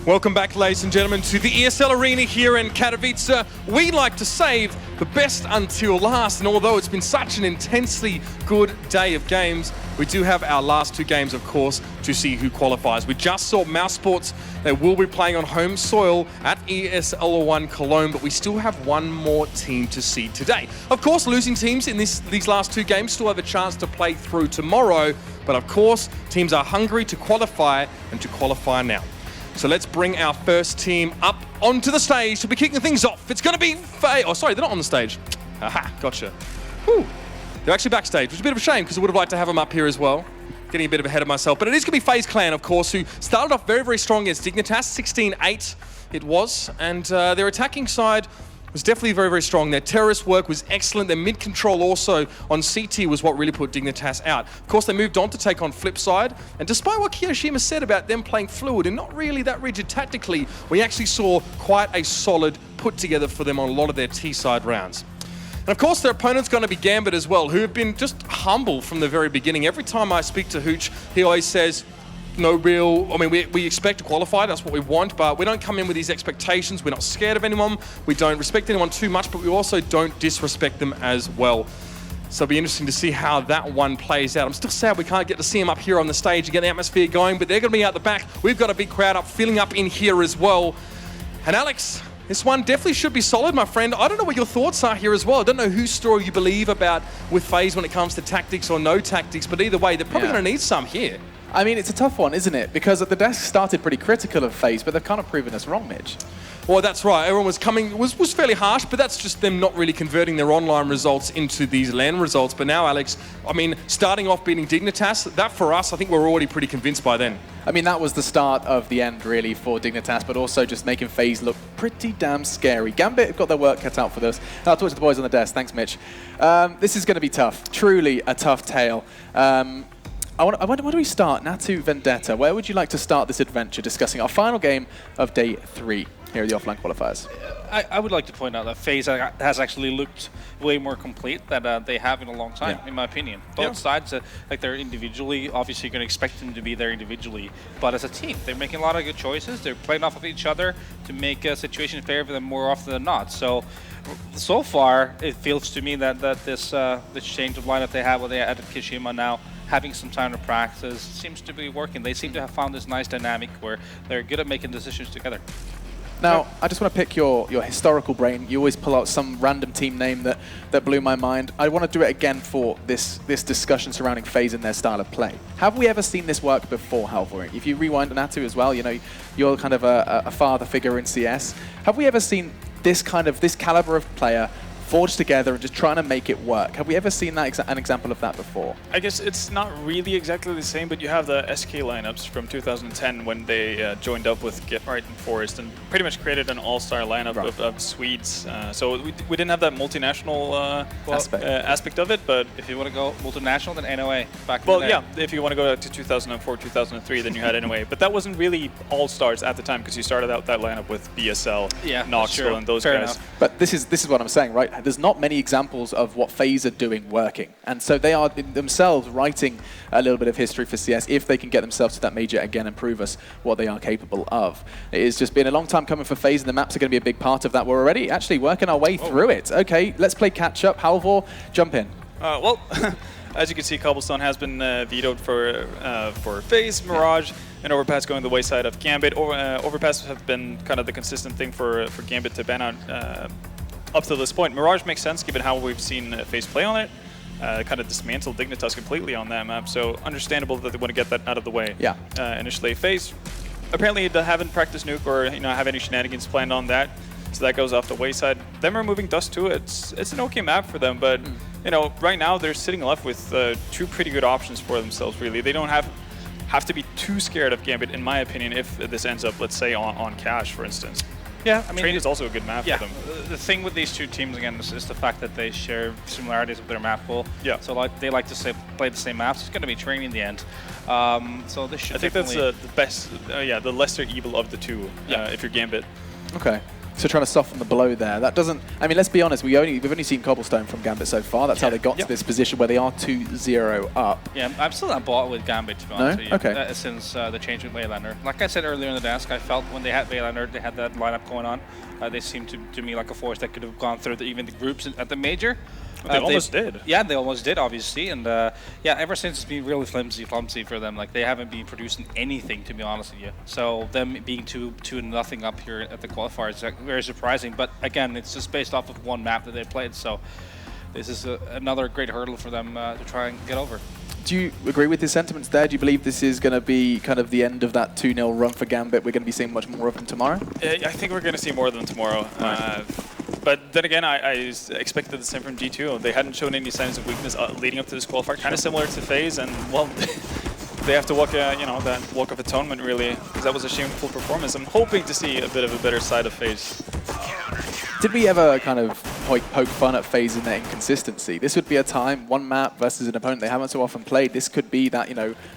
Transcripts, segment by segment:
Welcome back, ladies and gentlemen, to the ESL Arena here in Katowice. We like to save the best until last, and although it's been such an intensely good day of games, we do have our last two games, of course, to see who qualifies. We just saw Mouse Sports. They will be playing on home soil at ESL One Cologne, but we still have one more team to see today. Of course, losing teams in these last two games still have a chance to play through tomorrow, but of course, teams are hungry to qualify and to qualify now. So let's bring our first team up onto the stage to be kicking things off. It's going to be FaZe. Oh, sorry, they're not on the stage. Aha, gotcha. Whew. They're actually backstage, which is a bit of a shame because I would have liked to have them up here as well. Getting a bit ahead of myself. But it is going to be FaZe Clan, of course, who started off very, very strong against Dignitas. 16-8 it was. And their attacking side was definitely very, very strong. Their terrorist work was excellent. Their mid-control also on CT was what really put Dignitas out. Of course, they moved on to take on Flipside. And despite what Kiyoshima said about them playing fluid and not really that rigid tactically, we actually saw quite a solid put together for them on a lot of their T-side rounds. And of course, their opponent's going to be Gambit as well, who have been just humble from the very beginning. Every time I speak to Hooch, he always says, no real, I mean, we expect to qualify, that's what we want, but we don't come in with these expectations. We're not scared of anyone. We don't respect anyone too much, but we also don't disrespect them as well. So it'll be interesting to see how that one plays out. I'm still sad we can't get to see them up here on the stage and get the atmosphere going, but they're going to be out the back. We've got a big crowd up, filling up in here as well. And Alex, this one definitely should be solid, my friend. I don't know what your thoughts are here as well. I don't know whose story you believe about with FaZe when it comes to tactics or no tactics, but either way, they're probably going to need some here. I mean, it's a tough one, isn't it? Because the desk started pretty critical of FaZe, but they've kind of proven us wrong, Mitch. Well, that's right. Everyone was coming, was fairly harsh, but that's just them not really converting their online results into these LAN results. But now, Alex, I mean, starting off beating Dignitas, that for us, I think we're already pretty convinced by then. I mean, that was the start of the end, really, for Dignitas, but also just making FaZe look pretty damn scary. Gambit have got their work cut out for this. I'll talk to the boys on the desk. Thanks, Mitch. This is going to be tough. Truly a tough tale. Where do we start? Natu Vendetta, where would you like to start this adventure discussing our final game of day 3 here at the offline qualifiers? I would like to point out that FaZe has actually looked way more complete than they have in a long time, in my opinion. Both sides, like they're individually, obviously you're going to expect them to be there individually, but as a team, they're making a lot of good choices. They're playing off of each other to make a situation fair for them more often than not. So far, it feels to me that this change of lineup they have when they added Kishima now, having some time to practice, seems to be working. They seem to have found this nice dynamic where they're good at making decisions together. Now, I just want to pick your historical brain. You always pull out some random team name that blew my mind. I want to do it again for this discussion surrounding FaZe and their style of play. Have we ever seen this work before, Halvor? If you rewind Natu as well, you know, you're kind of a father figure in CS. Have we ever seen this caliber of player forged together and just trying to make it work? Have we ever seen that an example of that before? I guess it's not really exactly the same, but you have the SK lineups from 2010 when they joined up with Giftmite and Forest and pretty much created an all-star lineup of Swedes. So we didn't have that multinational aspect of it, but if you want to go multinational, then NOA back well, yeah, if you want to go to 2004, 2003, then you had NOA. But that wasn't really all-stars at the time because you started out that lineup with BSL, Knoxville, and those guys. Enough. But this is what I'm saying, right? There's not many examples of what FaZe are doing working. And so they are themselves writing a little bit of history for CS if they can get themselves to that major again and prove us what they are capable of. It has just been a long time coming for FaZe, and the maps are going to be a big part of that. We're already actually working our way through it. Okay, let's play catch up. Halvor, jump in. Well, as you can see, Cobblestone has been vetoed for FaZe, Mirage, and Overpass going the wayside of Gambit. Overpass have been kind of the consistent thing for Gambit to ban out up to this point. Mirage makes sense given how we've seen FaZe play on it. Kind of dismantled Dignitas completely on that map, so understandable that they want to get that out of the way. Yeah. Initially, FaZe apparently they haven't practiced nuke or have any shenanigans planned on that, so that goes off the wayside. Them removing Dust 2, it's an okay map for them, but right now they're sitting left with 2 pretty good options for themselves. Really, they don't have to be too scared of Gambit, in my opinion, if this ends up, let's say, on Cash, for instance. Yeah, I mean, Train is also a good map for them. The thing with these two teams, again, is the fact that they share similarities with their map pool. Yeah. So they like to play the same maps. It's going to be Train in the end. So this should I think that's the best, the lesser evil of the two, if you're Gambit. Okay. So trying to soften the blow there. That doesn't. I mean, let's be honest. We've only seen Cobblestone from Gambit so far. That's how they got to this position where they are 2-0 up. Yeah, I'm still not bought with Gambit, to be honest with you. Okay. Since the change with Waylander. Like I said earlier in the desk, I felt when they had Waylander, they had that lineup going on. They seemed to me like a force that could have gone through even the groups at the major. They almost did. Yeah, they almost did, obviously. And yeah, ever since it's been really flimsy for them. Like, they haven't been producing anything, to be honest with you. So them being 2-0 up here at the qualifier is very surprising. But again, it's just based off of one map that they played. So this is another great hurdle for them to try and get over. Do you agree with his sentiments there? Do you believe this is going to be kind of the end of that 2-0 run for Gambit? We're going to be seeing much more of them tomorrow? I think we're going to see more of them tomorrow. Right. But then again, I expected the same from G2. They hadn't shown any signs of weakness leading up to this qualifier. Kind of similar to FaZe, and well, they have to walk, that walk of atonement really, because that was a shameful performance. I'm hoping to see a bit of a better side of FaZe. Did we ever kind of poke fun at FaZe in their inconsistency? This would be a time, one map versus an opponent they haven't so often played. This could be that,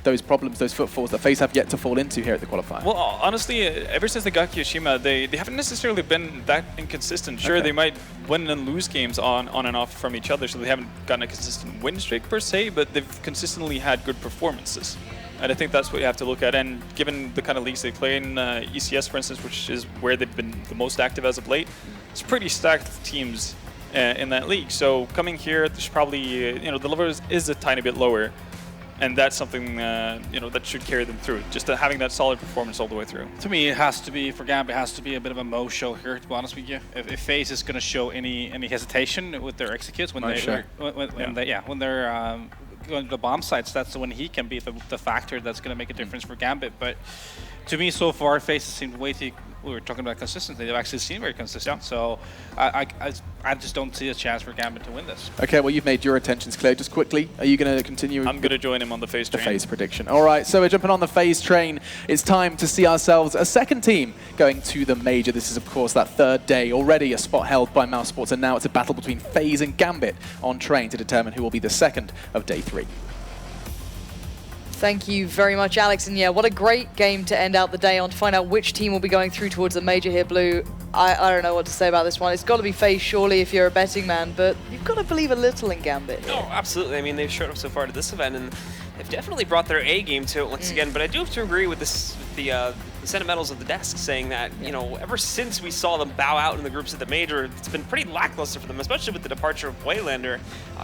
those problems, those footfalls that FaZe have yet to fall into here at the qualifier. Well, honestly, ever since they got Kyoshima, they haven't necessarily been that inconsistent. Sure, they might win and lose games on and off from each other, so they haven't gotten a consistent win streak per se, but they've consistently had good performances. And I think that's what you have to look at. And given the kind of leagues they play in, ECS, for instance, which is where they've been the most active as of late, it's pretty stacked teams in that league. So coming here, there's probably, the level is a tiny bit lower. And that's something, that should carry them through. Just having that solid performance all the way through. To me, it has to be, for Gambit, it has to be a bit of a Mo show here, to be honest with you. If FaZe is going to show any hesitation with their executes when they're going to the bomb sites, that's when he can be the factor that's going to make a difference for Gambit. But to me, so far, FaZe seemed way too. We were talking about consistency. They've actually seemed very consistent. So I just don't see a chance for Gambit to win this. Okay, well, you've made your intentions clear. Just quickly, are you going to continue? I'm going to join him on the FaZe train. The FaZe prediction. All right, so we're jumping on the FaZe train. It's time to see ourselves a second team going to the major. This is, of course, that third day. Already a spot held by Mouse Sports, and now it's a battle between FaZe and Gambit on train to determine who will be the second of day 3. Thank you very much, Alex. And yeah, what a great game to end out the day on, to find out which team will be going through towards the major here, Blue. I don't know what to say about this one. It's got to be FaZe, surely, if you're a betting man, but you've got to believe a little in Gambit. No, absolutely. I mean, they've showed up so far to this event, and they've definitely brought their A game to it once again. But I do have to agree with the sentimentals of the desk saying that, ever since we saw them bow out in the groups at the major, it's been pretty lackluster for them, especially with the departure of Waylander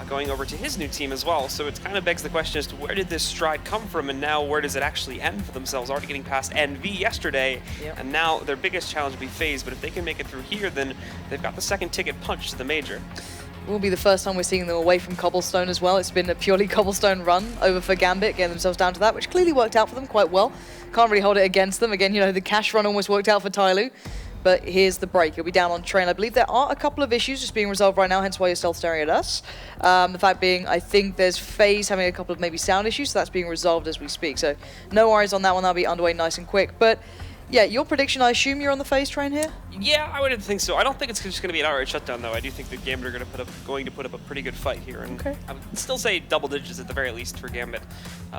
going over to his new team as well. So it kind of begs the question as to where did this stride come from, and now where does it actually end for themselves? Already getting past NV yesterday, and now their biggest challenge will be FaZe. But if they can make it through here, then they've got the second ticket punch to the major. Will be the first time we're seeing them away from Cobblestone as well. It's been a purely Cobblestone run over for Gambit, getting themselves down to that, which clearly worked out for them quite well. Can't really hold it against them. Again, the cash run almost worked out for Tyloo. But here's the break. He'll be down on train. I believe there are a couple of issues just being resolved right now, hence why you're still staring at us. The fact being, I think there's FaZe having a couple of maybe sound issues, so that's being resolved as we speak. So no worries on that one. That'll be underway nice and quick. But yeah, your prediction, I assume you're on the FaZe train here? Yeah, I would think so. I don't think it's just going to be an outright shutdown, though. I do think that Gambit are going to put up a pretty good fight here. And okay. I would still say double digits at the very least for Gambit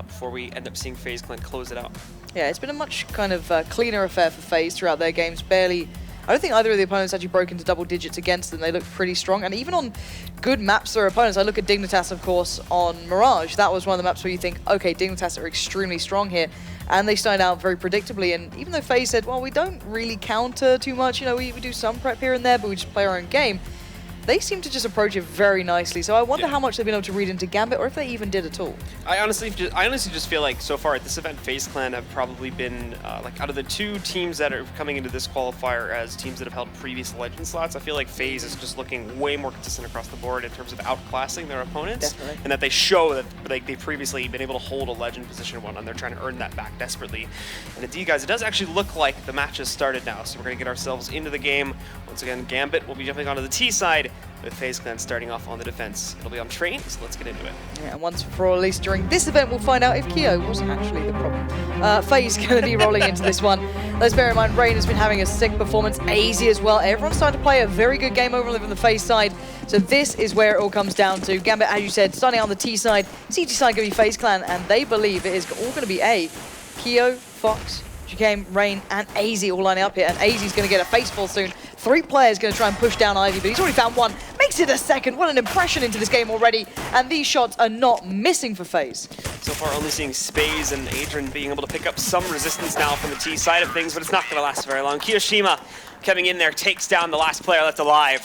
before we end up seeing FaZe Clan close it out. Yeah, it's been a much kind of cleaner affair for FaZe throughout their games. I don't think either of the opponents actually broke into double digits against them. They look pretty strong. And even on good maps, their opponents, I look at Dignitas, of course, on Mirage. That was one of the maps where you think, okay, Dignitas are extremely strong here. And they started out very predictably. And even though FaZe said, well, we don't really counter too much, we do some prep here and there, but we just play our own game, they seem to just approach it very nicely. So I wonder how much they've been able to read into Gambit, or if they even did at all. I honestly just feel like so far at this event, FaZe Clan have probably been like out of the two teams that are coming into this qualifier as teams that have held previous Legend slots. I feel like FaZe is just looking way more consistent across the board in terms of outclassing their opponents. Definitely. And that they show that they've previously been able to hold a Legend position one, and they're trying to earn that back desperately. And indeed, guys, it does actually look like the match has started now. So we're going to get ourselves into the game. Once again, Gambit will be jumping onto the T side, with FaZe Clan starting off on the defense. It'll be on train, so let's get into it. Yeah, and once for all, at least during this event, we'll find out if Keo wasn't actually the problem. FaZe going to be rolling into this one. Let's bear in mind, Rain has been having a sick performance, AZ as well. Everyone's starting to play a very good game over on the FaZe side. So this is where it all comes down to. Gambit, as you said, starting on the T side. CT side going to be FaZe Clan, and they believe it is all going to be A. Keo, Fox, GKM, Rain, and AZ all lining up here, and AZ is going to get a face fall soon. 3 players going to try and push down Ivy, but he's already found one. Makes it a second. What an impression into this game already. And these shots are not missing for FaZe. So far, only seeing Spaze and Adrian being able to pick up some resistance now from the T side of things, but it's not going to last very long. Kiyoshima coming in there, takes down the last player left alive.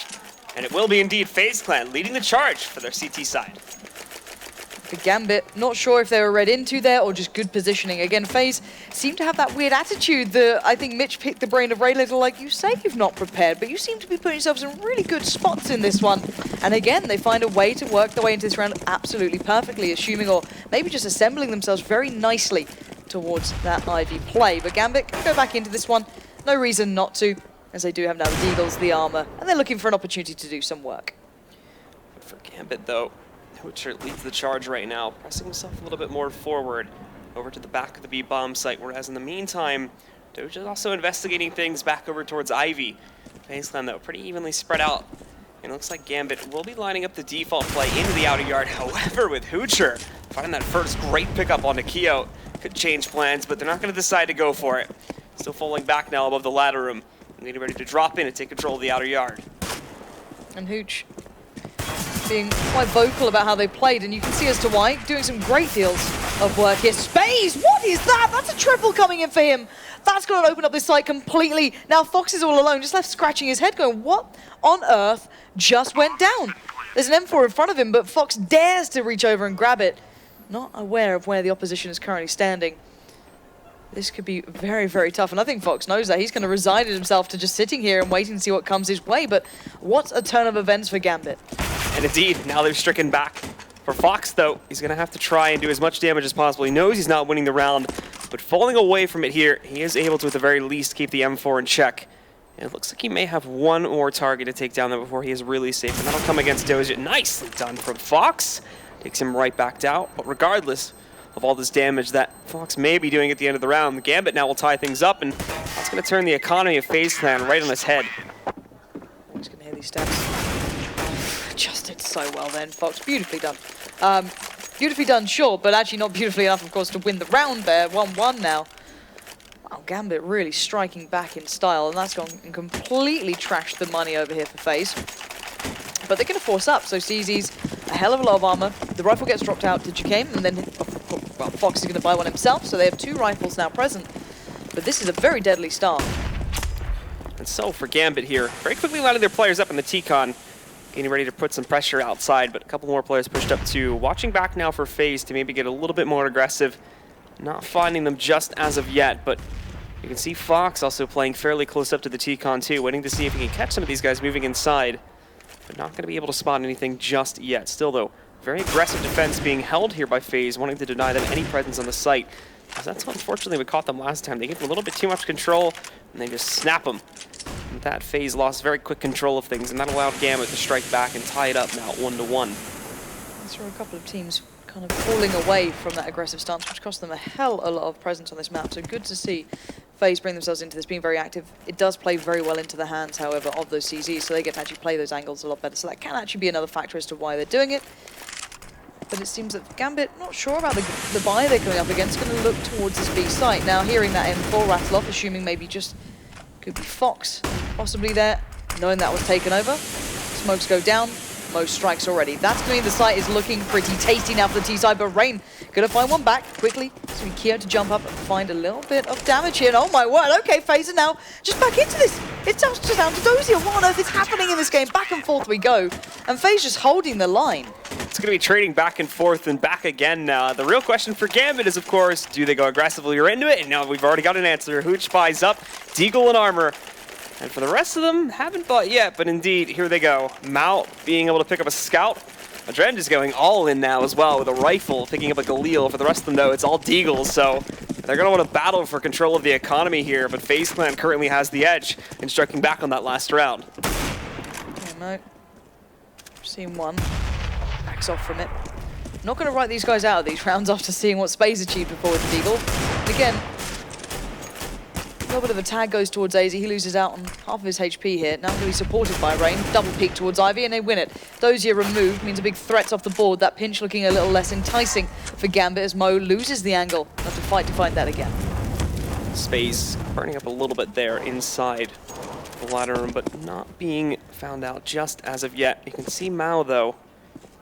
And it will be indeed FaZe Clan leading the charge for their CT side. For Gambit, not sure if they were read into there or just good positioning. Again, FaZe seem to have that weird attitude that I think Mitch picked the brain of Ray Little, like, you say you've not prepared, but you seem to be putting yourselves in really good spots in this one. And again, they find a way to work their way into this round absolutely perfectly, assuming or maybe just assembling themselves very nicely towards that Ivy play. But Gambit can go back into this one. No reason not to, as they do have now the Deagles, the armor, and they're looking for an opportunity to do some work. But for Gambit, though, Hoocher leads the charge right now, pressing himself a little bit more forward over to the back of the B-bomb site, whereas in the meantime, Doge is also investigating things back over towards Ivy. FaZe Clan, though, pretty evenly spread out. And it looks like Gambit will be lining up the default play into the outer yard. However, with Hoocher finding that first great pickup onto Keo, could change plans, but they're not going to decide to go for it. Still falling back now above the ladder room. Getting ready to drop in and take control of the outer yard. And Hooch being quite vocal about how they played, and you can see as to why, doing some great deals of work here. Space, what is that? That's a triple coming in for him. That's going to open up this site completely. Now Fox is all alone, just left scratching his head going, what on earth just went down? There's an M4 in front of him, but Fox dares to reach over and grab it. Not aware of where the opposition is currently standing. This could be very, very tough, and I think Fox knows that. He's going to resign himself to just sitting here and waiting to see what comes his way, but what a turn of events for Gambit. And indeed, now they've stricken back. For Fox, though, he's going to have to try and do as much damage as possible. He knows he's not winning the round, but falling away from it here, he is able to, at the very least, keep the M4 in check. And it looks like he may have one more target to take down there before he is really safe, and that'll come against Doge. Nicely done from Fox. Takes him right back down, but regardless of all this damage that Fox may be doing at the end of the round, the Gambit now will tie things up, and that's going to turn the economy of FaZe Clan right on its head. He's going to hear these stats. Adjusted so well then, Fox. Beautifully done. Beautifully done, sure, but actually not beautifully enough, of course, to win the round there. 1-1 now. Wow, Gambit really striking back in style, and that's gone and completely trashed the money over here for FaZe. But they're going to force up, so CZ's a hell of a lot of armor. The rifle gets dropped out to Jukame, and then well, Fox is going to buy one himself, so they have 2 rifles now present. But this is a very deadly start. And so for Gambit here, very quickly lining their players up in the T-Con, getting ready to put some pressure outside, but a couple more players pushed up too. Watching back now for FaZe to maybe get a little bit more aggressive. Not finding them just as of yet, but you can see Fox also playing fairly close up to the T-Con too, waiting to see if he can catch some of these guys moving inside. But not going to be able to spot anything just yet. Still though, very aggressive defense being held here by FaZe, wanting to deny them any presence on the site. Because that's unfortunately what caught them last time. They gave them a little bit too much control, and they just snap them. And that FaZe lost very quick control of things, and that allowed Gambit to strike back and tie it up now 1-1. There are a couple of teams kind of falling away from that aggressive stance, which cost them a hell of a lot of presence on this map. So good to see FaZe bring themselves into this, being very active. It does play very well into the hands, however, of those CZs, so they get to actually play those angles a lot better. So that can actually be another factor as to why they're doing it. But it seems that Gambit, not sure about the buy they're coming up against, going to look towards this B site. Now, hearing that M4 rattle off, assuming maybe just could be Fox possibly there, knowing that was taken over. Smokes go down. Most strikes already. That's going to mean the site is looking pretty tasty now for the T side, but Rain going to find one back quickly. So Keo to jump up and find a little bit of damage here. And oh my word, okay, FaZe now just back into this. It's just down to Dozier. What on earth is happening in this game? Back and forth we go. And FaZe just holding the line. It's going to be trading back and forth and back again now. The real question for Gambit is, of course, do they go aggressively or into it? And now we've already got an answer. Hooch buys up, Deagle and armor. And for the rest of them, haven't bought yet, but indeed, here they go. Mao being able to pick up a scout. Adren is going all in now as well with a rifle, picking up a Galil. For the rest of them, though, it's all Deagles, so they're going to want to battle for control of the economy here, but FaZe Clan currently has the edge in striking back on that last round. Yeah, no. Seen one. Backs off from it. Not going to write these guys out of these rounds after seeing what Space achieved before with the Deagle. And again, a little bit of a tag goes towards AZ. He loses out on half of his HP here. Now going to be supported by Rain. Double peek towards Ivy and they win it. Dozier removed means a big threat's off the board. That pinch looking a little less enticing for Gambit as Mo loses the angle. Have to fight that again. Space burning up a little bit there inside. the ladder room, but not being found out just as of yet. You can see Mao, though,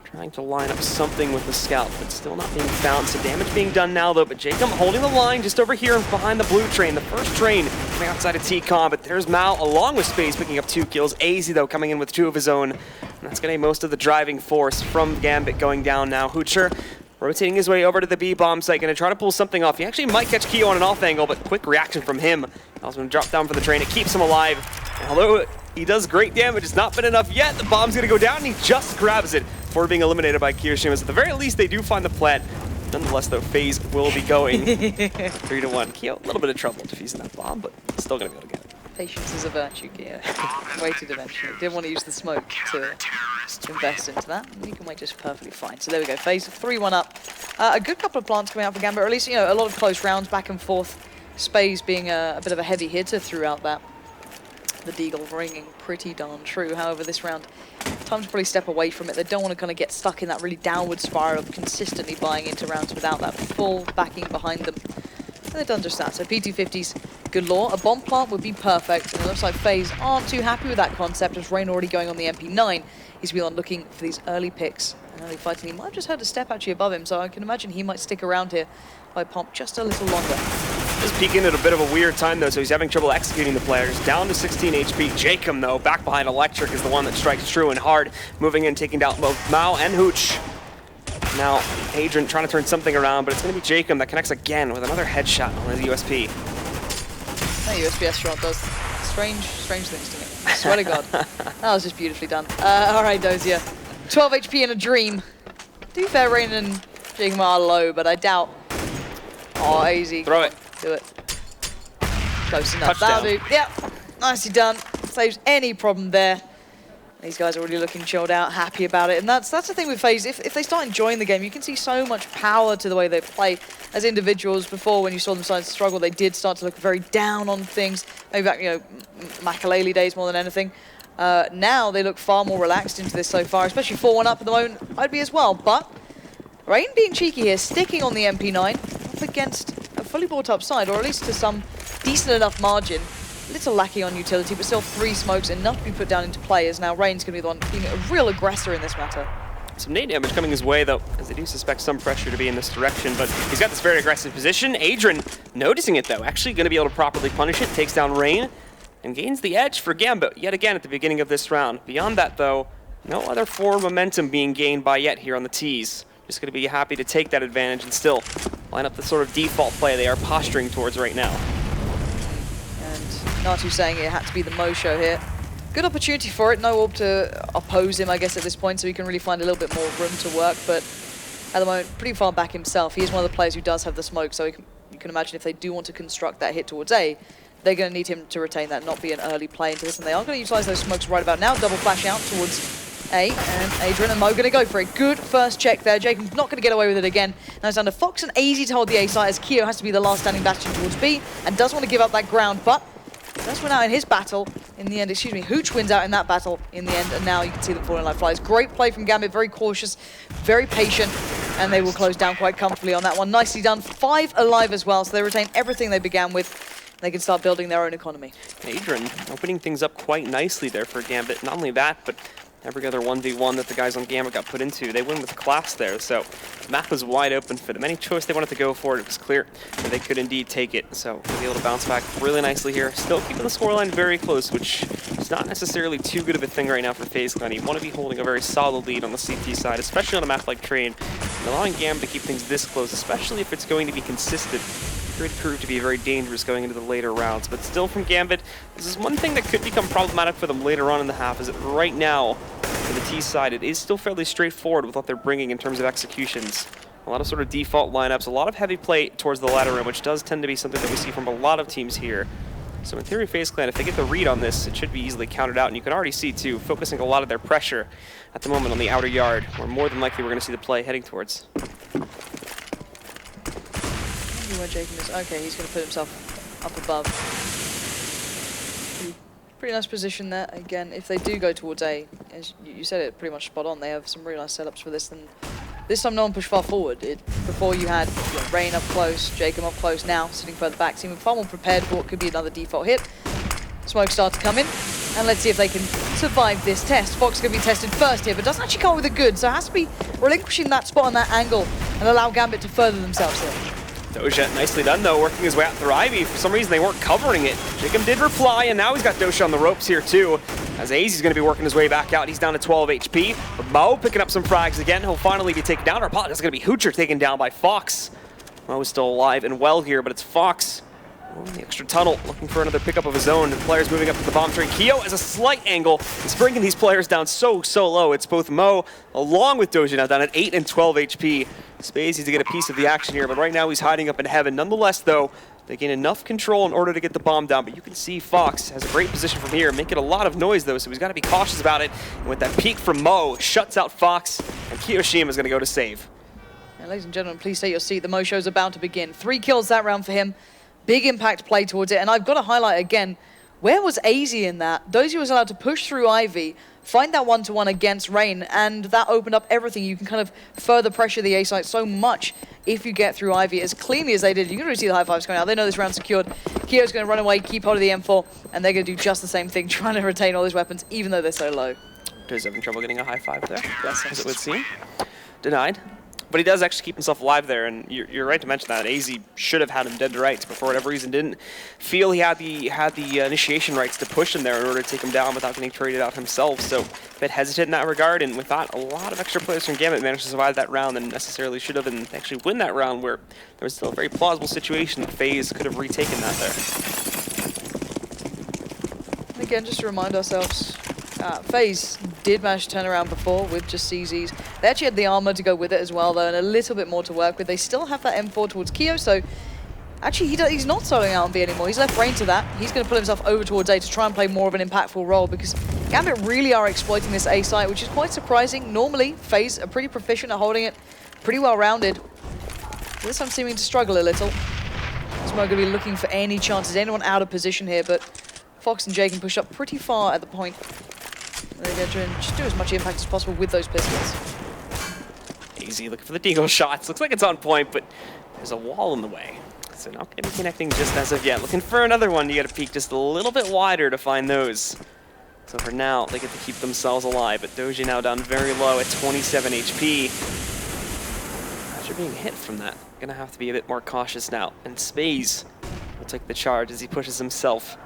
trying to line up something with the scout, but still not being found. So damage being done now, though, but Jacob holding the line just over here behind the blue train. The first train coming outside of T-Con, but there's Mao along with Space picking up 2 kills. AZ, though, coming in with 2 of his own. And that's going to be most of the driving force from Gambit going down now. Hoocher rotating his way over to the B-bomb site, going to try to pull something off. He actually might catch Keo on an off angle, but quick reaction from him. I was going to drop down for the train. It keeps him alive. And although he does great damage, it's not been enough yet. The bomb's going to go down, and he just grabs it before being eliminated by Kirishima. So at the very least, they do find the plant. Nonetheless, though, FaZe will be going 3-1. Keo, a little bit of trouble defusing that bomb, but still going to be able to get it. Patience is a virtue, Keo. Waited eventually. Didn't want to use the smoke to invest into that. You can wait just perfectly fine. So there we go. FaZe 3-1 up. A good couple of plants coming out for Gambit, or at least, you know, a lot of close rounds back and forth. Space being a bit of a heavy hitter throughout that. The Deagle ringing pretty darn true. However, this round, time to probably step away from it. They don't want to kind of get stuck in that really downward spiral of consistently buying into rounds without that full backing behind them. And they've done just that. So P250's good lore. A bomb plant would be perfect. And it looks like FaZe aren't too happy with that concept, as Rain already going on the MP9. He's been on looking for these early picks and early fighting. He might have just had a step actually above him, so I can imagine he might stick around here by Pomp just a little longer. Just peeking at a bit of a weird time, though, so he's having trouble executing the players. Down to 16 HP. Jacob, though, back behind Electric, is the one that strikes true and hard. Moving in, taking down both Mao and Hooch. Now, Adrian trying to turn something around, but it's going to be Jacob that connects again with another headshot on his USP. That USP shot does strange things to me. I swear to God. That was just beautifully done. All right, Dozier. 12 HP in a dream. To be fair, Rain and Jacob are low, but I doubt. Oh, easy. Throw it. Do it. Close enough. Touchdown. That'll do. Yep. Nicely done. Saves any problem there. These guys are already looking chilled out, happy about it. And that's the thing with FaZe. If they start enjoying the game, you can see so much power to the way they play. As individuals, before when you saw them start to struggle, they did start to look very down on things. Maybe back, you know, Makalele days more than anything. Now they look far more relaxed into this so far, especially 4-1 up at the moment. I'd be as well, but Rain being cheeky here, sticking on the MP9 up against a fully bought up side, or at least to some decent enough margin. A little lacking on utility, but still 3 smokes, enough to be put down into play, as now Rain's going to be the one being a real aggressor in this matter. Some nade damage coming his way, though, as they do suspect some pressure to be in this direction, but he's got this very aggressive position. Adrian noticing it, though, actually going to be able to properly punish it, takes down Rain, and gains the edge for Gambit yet again at the beginning of this round. Beyond that, though, no other forward momentum being gained by yet here on the tees. Just going to be happy to take that advantage and still line up the sort of default play they are posturing towards right now. And Natu saying it had to be the Mo show here. Good opportunity for it. No orb to oppose him, I guess, at this point, so he can really find a little bit more room to work. But at the moment, pretty far back himself. He is one of the players who does have the smoke, so you can imagine if they do want to construct that hit towards A, they're going to need him to retain that, not be an early play into this. And they are going to utilize those smokes right about now. Double flash out towards A, and Adrian and Mo going to go for a good first check there. Jacob's not going to get away with it again. Now it's down to Fox and AZ to hold the A site, as Keo has to be the last standing bastion towards B, and does want to give up that ground, but does win out in his battle in the end. Excuse me, Hooch wins out in that battle in the end, and now you can see them falling like flies. Great play from Gambit, very cautious, very patient, and they will close down quite comfortably on that one. Nicely done. 5 alive as well, so they retain everything they began with. They can start building their own economy. Adrian opening things up quite nicely there for Gambit. Not only that, but every other 1v1 that the guys on Gambit got put into, they win with class there. So the map was wide open for them. Any choice they wanted to go for, it was clear that they could indeed take it. So they'll be able to bounce back really nicely here. Still keeping the scoreline very close, which is not necessarily too good of a thing right now for FaZe Clan. You want to be holding a very solid lead on the CT side, especially on a map like Train. And allowing Gambit to keep things this close, especially if it's going to be consistent, could prove to be very dangerous going into the later rounds. But still from Gambit, this is one thing that could become problematic for them later on in the half, is that right now, for the T side, it is still fairly straightforward with what they're bringing in terms of executions. A lot of sort of default lineups, a lot of heavy play towards the ladder rim, which does tend to be something that we see from a lot of teams here. So in theory, FaZe Clan, if they get the read on this, it should be easily countered out. And you can already see, too, focusing a lot of their pressure at the moment on the outer yard, where more than likely we're going to see the play heading towards. Where Jacob is. Okay, he's going to put himself up above. Pretty nice position there. Again, if they do go towards A, as you said it pretty much spot on, they have some really nice setups for this. And this time no one pushed far forward. Before you had Rain up close, Jacob up close, now sitting further back, seeming far more prepared for what could be another default hit. Smoke starts to come in, and let's see if they can survive this test. Fox going to be tested first here, but doesn't actually come with a good, so has to be relinquishing that spot on that angle and allow Gambit to further themselves here. Doja, nicely done though, working his way out through Ivy. For some reason, they weren't covering it. Jacob did reply, and now he's got Doja on the ropes here too. As AZ's going to be working his way back out. He's down to 12 HP. But Mo picking up some frags again. He'll finally be taken down. Or apologies, it's going to be Hoocher taken down by Fox. Mo is still alive and well here, but it's Fox. Oh, the extra tunnel, looking for another pickup of his own. The players moving up to the bomb train. Keo has a slight angle. He's bringing these players down so low. It's both Mo along with Doja now down at 8 and 12 HP. Space needs to get a piece of the action here, but right now he's hiding up in heaven. Nonetheless, though, they gain enough control in order to get the bomb down, but you can see Fox has a great position from here, making a lot of noise, though, so he's got to be cautious about it. And with that peek from Mo, shuts out Fox, and Kiyoshima is going to go to save. Yeah, ladies and gentlemen, please take your seat. The Mo show's about to begin. 3 kills that round for him. Big impact play towards it, and I've got to highlight again, where was AZ in that? Dozy was allowed to push through Ivy, find that one-to-one against Rain, and that opened up everything. You can kind of further pressure the A site so much if you get through Ivy as cleanly as they did. You can really see the high fives going out. They know this round's secured. Kio's going to run away, keep hold of the M4, and they're going to do just the same thing, trying to retain all those weapons, even though they're so low. Does having trouble getting a high five there, as it would seem. Denied. But he does actually keep himself alive there, and you're right to mention that. AZ should have had him dead to rights, but for whatever reason didn't feel he had the initiation rights to push him there in order to take him down without getting traded out himself. So a bit hesitant in that regard, and with that, a lot of extra players from Gambit managed to survive that round and necessarily should have, and actually win that round where there was still a very plausible situation that FaZe could have retaken that there. And again, just to remind ourselves, FaZe did manage to turn around before with just CZs. They actually had the armor to go with it as well, though, and a little bit more to work with. They still have that M4 towards Keo, so actually he's not soloing out on B anymore. He's left Rain to that. He's going to put himself over towards A to try and play more of an impactful role, because Gambit really are exploiting this A site, which is quite surprising. Normally, FaZe are pretty proficient at holding it, pretty well-rounded. This time seeming to struggle a little. Smoke going to be looking for any chances, anyone out of position here, but Fox and Jay can push up pretty far at the point. They're going to try and just do as much impact as possible with those pistols. AZ looking for the deagle shots. Looks like it's on point, but there's a wall in the way. So not going to be connecting just as of yet. Looking for another one. You got to peek just a little bit wider to find those. So for now, they get to keep themselves alive. But Doji now down very low at 27 HP. After being hit from that, going to have to be a bit more cautious now. And Spaze will take the charge as he pushes himself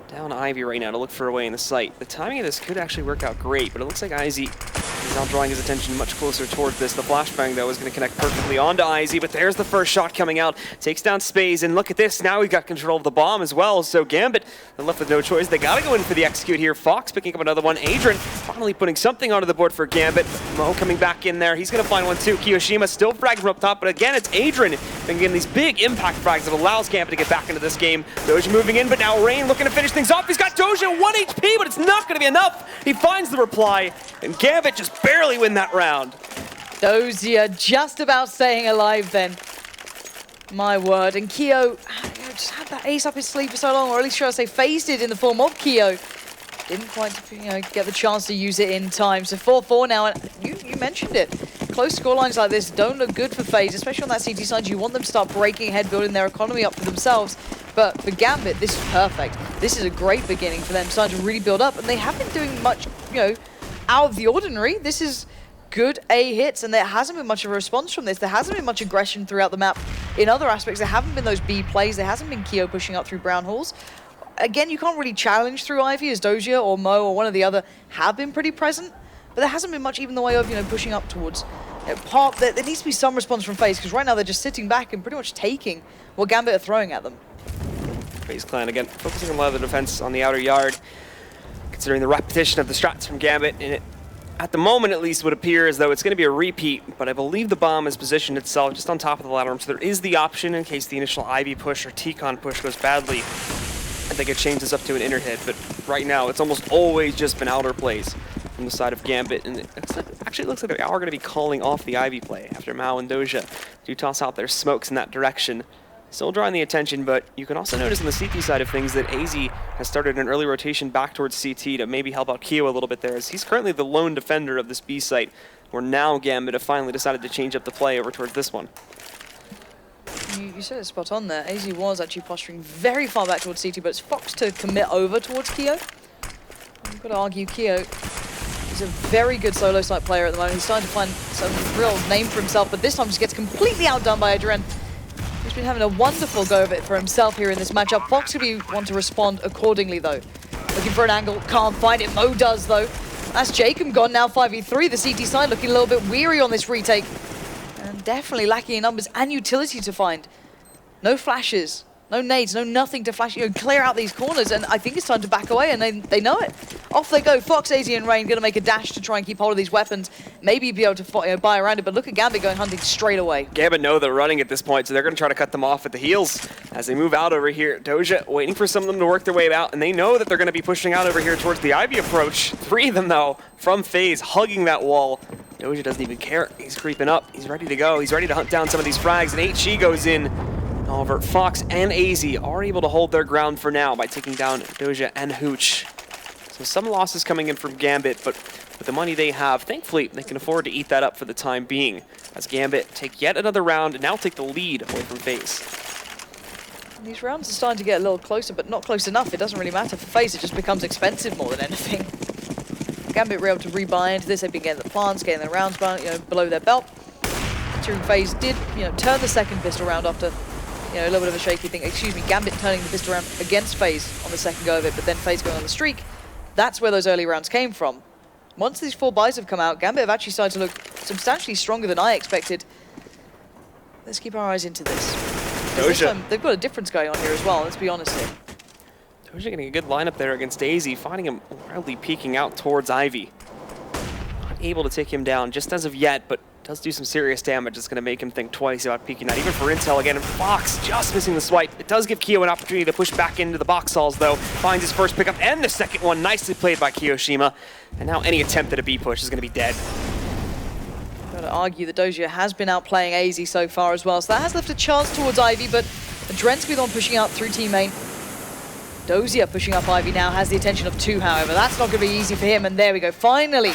down Ivy right now to look for a way in the site. The timing of this could actually work out great, but it looks like IZ is now drawing his attention much closer towards this. The flashbang, though, is going to connect perfectly onto IZ, but there's the first shot coming out. Takes down Spaze, and look at this. Now we've got control of the bomb as well, so Gambit, they're left with no choice. They got to go in for the execute here. Fox picking up another one. Adrian finally putting something onto the board for Gambit. Mo coming back in there. He's going to find one, too. Kiyoshima still fragging from up top, but again, it's Adrian getting these big impact frags that allows Gambit to get back into this game. Doja moving in, but now Rain looking to finish things off. He's got Doja at 1 HP, but it's not going to be enough. He finds the reply, and Gambit just barely win that round. Doja just about staying alive then. My word. And Keo just had that ace up his sleeve for so long, or at least should I say FaZe did in the form of Keo. Didn't quite get the chance to use it in time. So 4-4 now, and you mentioned it. Close scorelines like this don't look good for FaZe, especially on that CT side. You want them to start breaking ahead, building their economy up for themselves. But for Gambit, this is perfect. This is a great beginning for them, starting to really build up. And they haven't been doing much, out of the ordinary. This is good A hits, and there hasn't been much of a response from this. There hasn't been much aggression throughout the map. In other aspects, there haven't been those B plays. There hasn't been Keo pushing up through brown halls. Again, you can't really challenge through Ivy, as Doja or Mo or one or the other have been pretty present. But there hasn't been much even the way of, pushing up towards. There needs to be some response from FaZe, because right now they're just sitting back and pretty much taking what Gambit are throwing at them. FaZe Clan again, focusing on a lot of the defense on the outer yard, considering the repetition of the strats from Gambit, and it, at the moment at least, would appear as though it's going to be a repeat, but I believe the bomb has positioned itself just on top of the ladder room, so there is the option in case the initial Ivy push or T-Con push goes badly, and they could change this up to an inner hit, but right now it's almost always just been outer plays from the side of Gambit, and it actually looks like they are going to be calling off the Ivy play after Mao and Doja do toss out their smokes in that direction. Still drawing the attention, but you can also notice on the CT side of things that AZ has started an early rotation back towards CT to maybe help out Keo a little bit there, as he's currently the lone defender of this B site, where now Gambit have finally decided to change up the play over towards this one. You said it spot on there. AZ was actually posturing very far back towards CT, but it's Fox to commit over towards Keo. You've got to argue Keo is a very good solo snipe player at the moment. He's starting to find some real name for himself, but this time just gets completely outdone by Adren. He's been having a wonderful go of it for himself here in this matchup. Fox could be want to respond accordingly though. Looking for an angle, can't find it. Mo does though. That's Jacob gone now 5v3. The CT side looking a little bit weary on this retake. And definitely lacking in numbers and utility to find. No flashes, no nades, no nothing to flash, clear out these corners, and I think it's time to back away, and they know it. Off they go. Fox, AZ, and Rain going to make a dash to try and keep hold of these weapons, maybe be able to buy around it, but look at Gambit going hunting straight away. Gambit know they're running at this point, so they're going to try to cut them off at the heels as they move out over here. Doja waiting for some of them to work their way out, and they know that they're going to be pushing out over here towards the Ivy approach. 3 of them, though, from FaZe, hugging that wall. Doja doesn't even care. He's creeping up. He's ready to go. He's ready to hunt down some of these frags, and HG goes in. However, Fox and AZ are able to hold their ground for now by taking down Doja and Hooch. So some losses coming in from Gambit, but with the money they have, thankfully, they can afford to eat that up for the time being. As Gambit take yet another round and now take the lead away from FaZe. These rounds are starting to get a little closer, but not close enough. It doesn't really matter for FaZe, it just becomes expensive more than anything. Gambit were able to rebuy into this. They've been getting the plants, getting their rounds below their belt. Considering FaZe did turn the second pistol round after a little bit of a shaky thing. Excuse me, Gambit turning the pistol round against FaZe on the second go of it, but then FaZe going on the streak. That's where those early rounds came from. Once these 4 buys have come out, Gambit have actually started to look substantially stronger than I expected. Let's keep our eyes into this. This time, they've got a difference going on here as well, let's be honest here. Doja getting a good lineup there against AZ, finding him wildly peeking out towards Ivy. Not able to take him down just as of yet, but does do some serious damage. It's going to make him think twice about peeking that, even for intel again. And Fox just missing the swipe. It does give Keo an opportunity to push back into the box halls, though. Finds his first pickup and the second one. Nicely played by Kiyoshima. And now any attempt at a B push is going to be dead. Got to argue that Doja has been outplaying AZ so far as well, so that has left a chance towards Ivy, but Dren's been on pushing out through team main. Dozier pushing up Ivy now, has the attention of 2, however. That's not going to be easy for him, and there we go. Finally,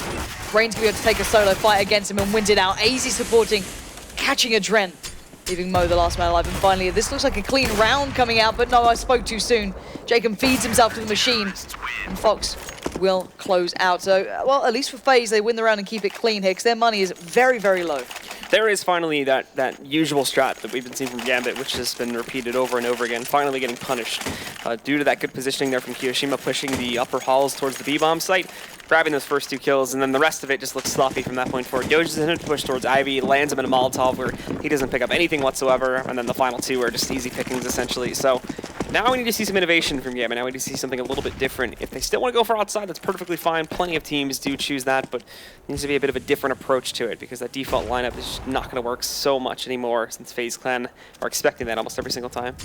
Rain's going to be able to take a solo fight against him and wins it out. AZ supporting, catching a Dren, leaving Mo the last man alive. And finally, this looks like a clean round coming out, but no, I spoke too soon. Jacob feeds himself to the machine, and Fox will close out. So, well, at least for FaZe, they win the round and keep it clean here, because their money is very, very low. There is finally that usual strat that we've been seeing from Gambit, which has been repeated over and over again, finally getting punished. Due to that good positioning there from Kiyoshima, pushing the upper halls towards the B-bomb site, grabbing those first 2 kills, and then the rest of it just looks sloppy from that point forward. Doja's in a push towards Ivy, lands him in a Molotov where he doesn't pick up anything whatsoever, and then the final 2 are just easy pickings, essentially. So now we need to see some innovation from Gambit. Now we need to see something a little bit different. If they still want to go for outside, that's perfectly fine. Plenty of teams do choose that, but there needs to be a bit of a different approach to it, because that default lineup is just not going to work so much anymore, since FaZe Clan are expecting that almost every single time.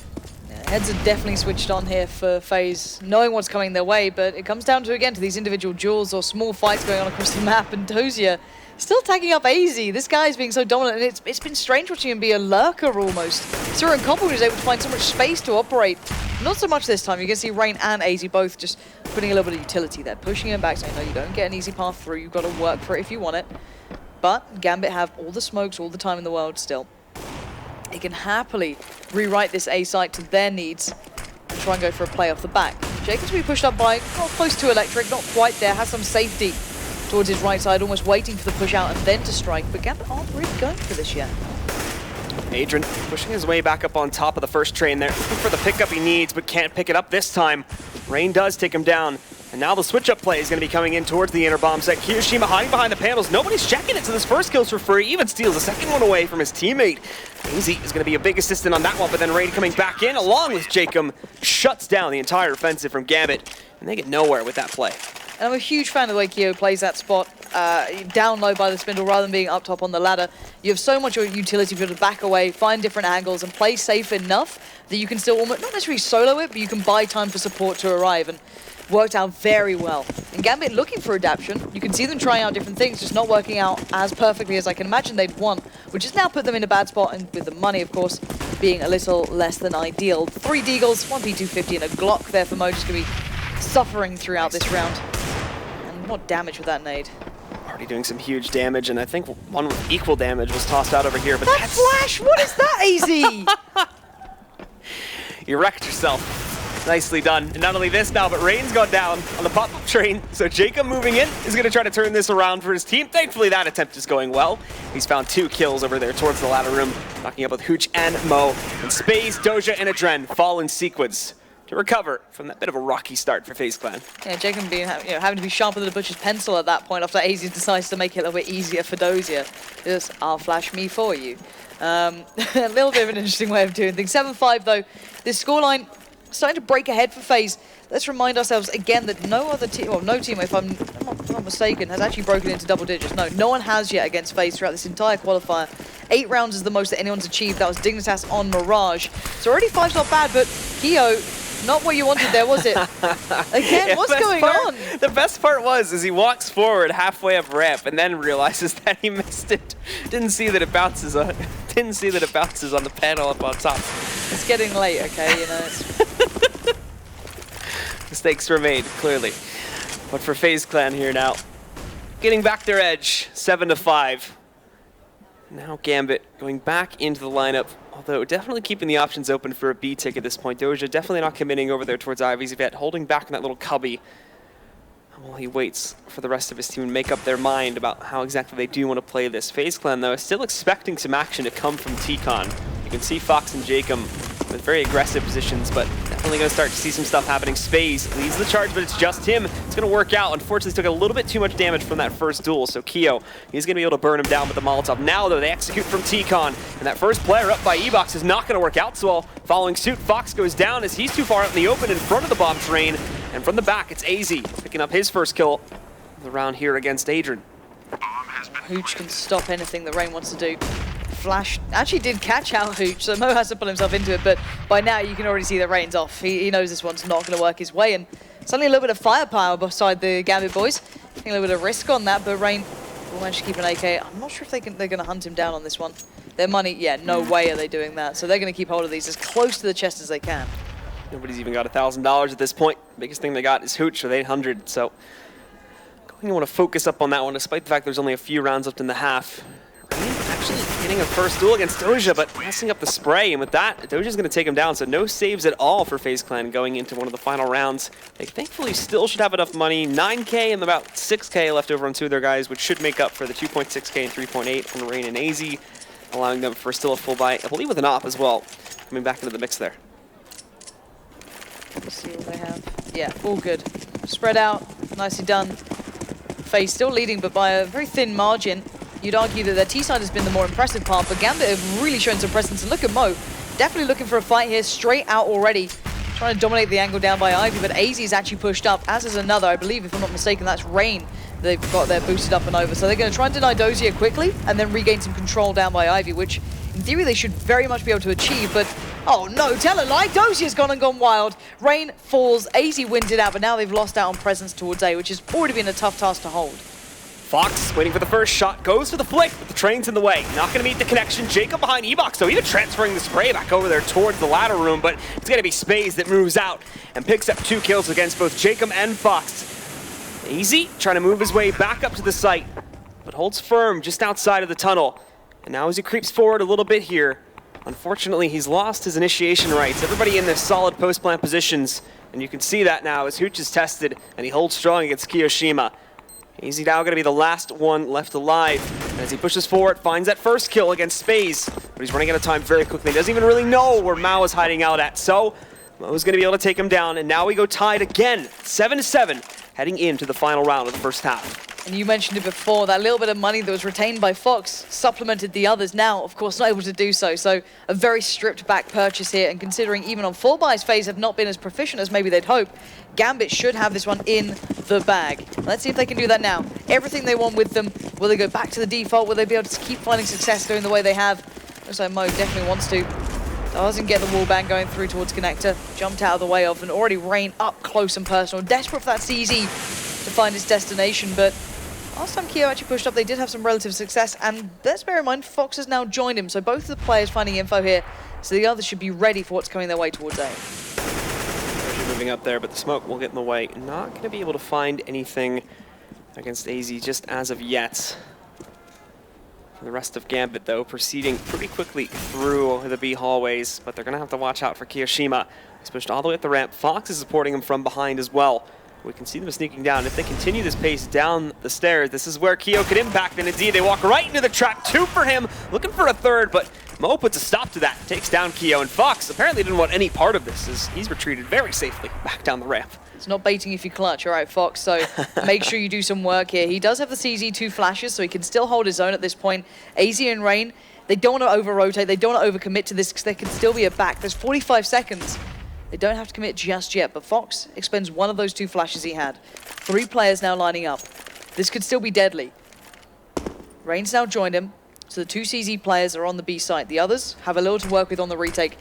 Yeah, heads are definitely switched on here for FaZe, knowing what's coming their way, but it comes down to, again, to these individual duels or small fights going on across the map, and Dozier still tagging up AZ. This guy's being so dominant, and it's been strange watching him be a lurker almost. Surin Koppel was able to find so much space to operate. Not so much this time. You can see Rain and AZ both just putting a little bit of utility there, pushing him back, saying, no, you don't get an easy path through, you've got to work for it if you want it. But Gambit have all the smokes, all the time in the world still. They can happily rewrite this A site to their needs and try and go for a play off the back. Jacobs will be pushed up by, not close to Electric, not quite there, has some safety towards his right side, almost waiting for the push out and then to strike, but Gambit aren't really going for this yet. Adrian pushing his way back up on top of the first train there, looking for the pickup he needs, but can't pick it up this time. Rain does take him down. And now the switch-up play is going to be coming in towards the inner bomb set. Kiyoshima hiding behind the panels. Nobody's checking it, so this first kill's for free. Even steals the second one away from his teammate. AZ is going to be a big assistant on that one, but then Rain coming back in along with Jacob shuts down the entire offensive from Gambit, and they get nowhere with that play. And I'm a huge fan of the way Keo plays that spot down low by the spindle rather than being up top on the ladder. You have so much utility to be able to back away, find different angles, and play safe enough that you can still almost, not necessarily solo it, but you can buy time for support to arrive. And worked out very well. And Gambit looking for adaptation. You can see them trying out different things, just not working out as perfectly as I can imagine they'd want, which has now put them in a bad spot, and with the money, of course, being a little less than ideal. 3 Deagles, 1 P250, and a Glock there for Mo, just going to be suffering throughout this round. And what damage with that nade. already doing some huge damage, and I think one with equal damage was tossed out over here. But That flash, what is that, Easy? You wrecked yourself. Nicely done. And not only this now, but Rain's gone down on the pop-up train. So Jacob moving in is going to try to turn this around for his team. Thankfully, that attempt is going well. He's found 2 kills over there towards the ladder room, knocking up with Hooch and Mo. And FaZe, Doja, and Adren fall in sequence to recover from that bit of a rocky start for FaZe Clan. Yeah, Jacob being, having to be sharper than a butcher's pencil at that point after AZ decides to make it a little bit easier for Dozier. Just, I'll flash me for you. A little bit of an interesting way of doing things. 7-5 though. This scoreline starting to break ahead for FaZe. Let's remind ourselves again that no other team, well, no team, if I'm not mistaken, has actually broken into double digits. No one has yet against FaZe throughout this entire qualifier. 8 rounds is the most that anyone's achieved. That was Dignitas on Mirage. So already 5's not bad, but Keo, not what you wanted there, was it? Again, yeah, what's going on? The best part was he walks forward halfway up ramp and then realizes that he missed it. Didn't see that it bounces on. Didn't see that it bounces on the panel up on top. It's getting late, okay? You know. Mistakes were made, clearly. But for FaZe Clan here now, getting back their edge, 7-5. Now Gambit going back into the lineup, although definitely keeping the options open for a B tick at this point. Doja definitely not committing over there towards Ivy's event, holding back in that little cubby while he waits for the rest of his team to make up their mind about how exactly they do want to play this. FaZe Clan, though, is still expecting some action to come from T-Con. You can see Fox and Jacob with very aggressive positions, but definitely going to start to see some stuff happening. FaZe leads the charge, but it's just him. It's going to work out. Unfortunately, he took a little bit too much damage from that first duel, so Keo, he's going to be able to burn him down with the Molotov. Now, though, they execute from T-Con, and that first player up by E-Box is not going to work out so well. Following suit, Fox goes down as he's too far out in the open in front of the bomb train, and from the back, it's AZ picking up his first kill of the round here against Adrian. Hooch can stop anything that Rain wants to do. Flash actually did catch out Hooch, so Mo has to pull himself into it, but by now you can already see that Rain's off. He knows this one's not going to work his way, and suddenly a little bit of firepower beside the Gambit boys. Taking a little bit of risk on that, but Rain will manage to keep an AK. I'm not sure if they're going to hunt him down on this one. Their money, yeah, no way are they doing that. So they're going to keep hold of these as close to the chest as they can. Nobody's even got $1,000 at this point. Biggest thing they got is Hooch with 800, so going to want to focus up on that one, despite the fact there's only a few rounds left in the half. Actually getting a first duel against Doja, but messing up the spray, and with that, Doja's going to take him down, so no saves at all for FaZe Clan going into one of the final rounds. They thankfully still should have enough money, 9K and about 6K left over on 2 of their guys, which should make up for the 2.6K and 3.8 on Rain and AZ, allowing them for still a full buy, I believe with an op as well, coming back into the mix there. Let's see what they have. Yeah, all good. Spread out, nicely done. FaZe still leading, but by a very thin margin. You'd argue that their T-side has been the more impressive part, but Gambit have really shown some presence. And look at Mo, definitely looking for a fight here, straight out already. Trying to dominate the angle down by Ivy, but AZ is actually pushed up, as is another, I believe, if I'm not mistaken, that's Rain. They've got their boosted up and over. So they're going to try and deny Dozier quickly, and then regain some control down by Ivy, which in theory they should very much be able to achieve, but oh no, tell a lie, Dozier's gone and gone wild. Rain falls, AZ wins it out, but now they've lost out on presence towards A, which has already been a tough task to hold. Fox waiting for the first shot, goes for the flick, but the train's in the way. Not going to meet the connection. Jacob behind E-Box, so even transferring the spray back over there towards the ladder room, but it's going to be FaZe that moves out and picks up 2 kills against both Jacob and Fox. AZ trying to move his way back up to the site, but holds firm just outside of the tunnel. And now as he creeps forward a little bit here, unfortunately he's lost his initiation rights. Everybody in their solid post-plant positions, and you can see that now as Hooch is tested and he holds strong against Kiyoshima. AZ now going to be the last one left alive. And as he pushes forward, finds that first kill against FaZe, but he's running out of time very quickly. Doesn't even really know where Mao is hiding out at. So Mo's going to be able to take him down, and now we go tied again, 7-7, heading into the final round of the first half. And you mentioned it before, that little bit of money that was retained by Fox supplemented the others. Now, of course, not able to do so. So a very stripped back purchase here. And considering even on full buys, FaZe have not been as proficient as maybe they'd hope, Gambit should have this one in the bag. Let's see if they can do that now. Everything they want with them. Will they go back to the default? Will they be able to keep finding success doing the way they have? Looks like Mo definitely wants to. Doesn't get the wall bang going through towards Connector. Jumped out of the way of, and already Rain up close and personal. Desperate for that CZ to find his destination, but last time Keo actually pushed up, they did have some relative success, and let's bear in mind, Fox has now joined him, so both of the players finding info here, so the others should be ready for what's coming their way towards A. Moving up there, but the smoke will get in the way. Not going to be able to find anything against AZ just as of yet. The rest of Gambit, though, proceeding pretty quickly through the B hallways, but they're going to have to watch out for Kiyoshima. He's pushed all the way up the ramp. Fox is supporting him from behind as well. We can see them sneaking down. If they continue this pace down the stairs, this is where Keo could impact, and indeed they walk right into the trap. 2 for him, looking for a third, but Mo puts a stop to that, takes down Keo, and Fox apparently didn't want any part of this, as he's retreated very safely back down the ramp. It's not baiting if you clutch, all right, Fox, so make sure you do some work here. He does have the CZ2 flashes, so he can still hold his own at this point. AZ and Rain, they don't want to over-rotate, they don't want to overcommit to this, because there can still be a back. There's 45 seconds. They don't have to commit just yet, but Fox expends one of those 2 flashes he had. 3 players now lining up. This could still be deadly. Rain's now joined him, so the 2 CZ players are on the B site. The others have a little to work with on the retake.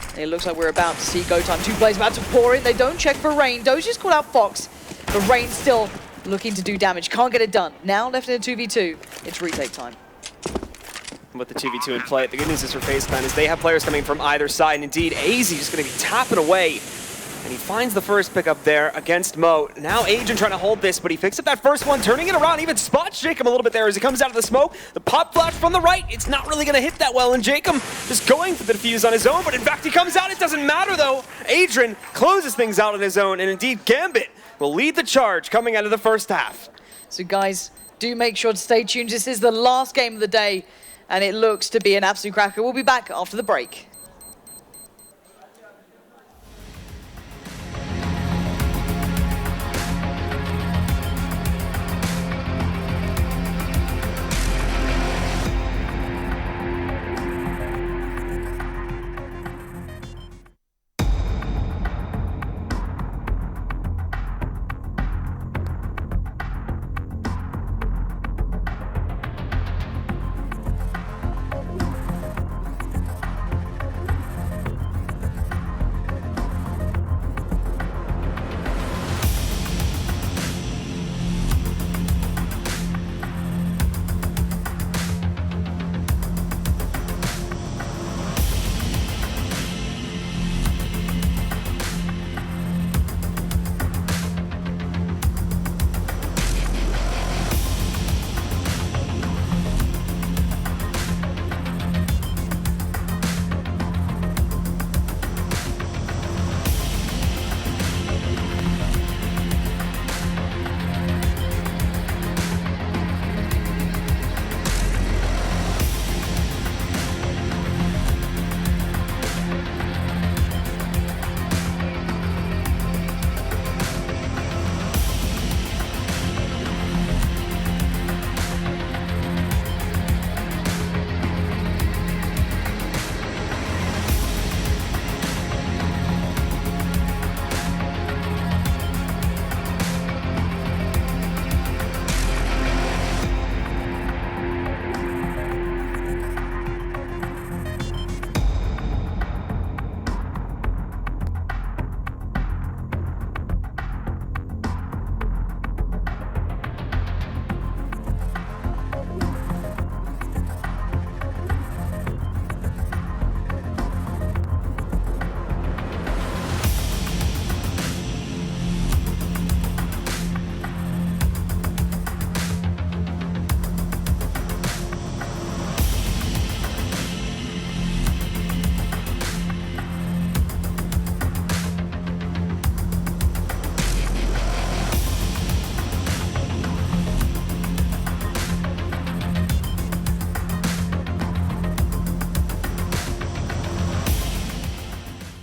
And it looks like we're about to see go time. 2 players about to pour in. They don't check for Rain. Doja's called out Fox, but Rain's still looking to do damage. Can't get it done. Now left in a 2v2. It's retake time. With the 2v2 in play, the good news is for FaZe Clan is they have players coming from either side, and indeed AZ just going to be tapping away, and he finds the first pickup there against Mo. Now Adrian trying to hold this, but he picks up that first one, turning it around, even spots Jacob a little bit there as he comes out of the smoke. The pop flash from the right, it's not really going to hit that well, and Jacob just going for the defuse on his own, but in fact he comes out, it doesn't matter though. Adrian closes things out on his own, and indeed Gambit will lead the charge coming out of the first half. So guys, do make sure to stay tuned. This is the last game of the day, and it looks to be an absolute cracker. We'll be back after the break.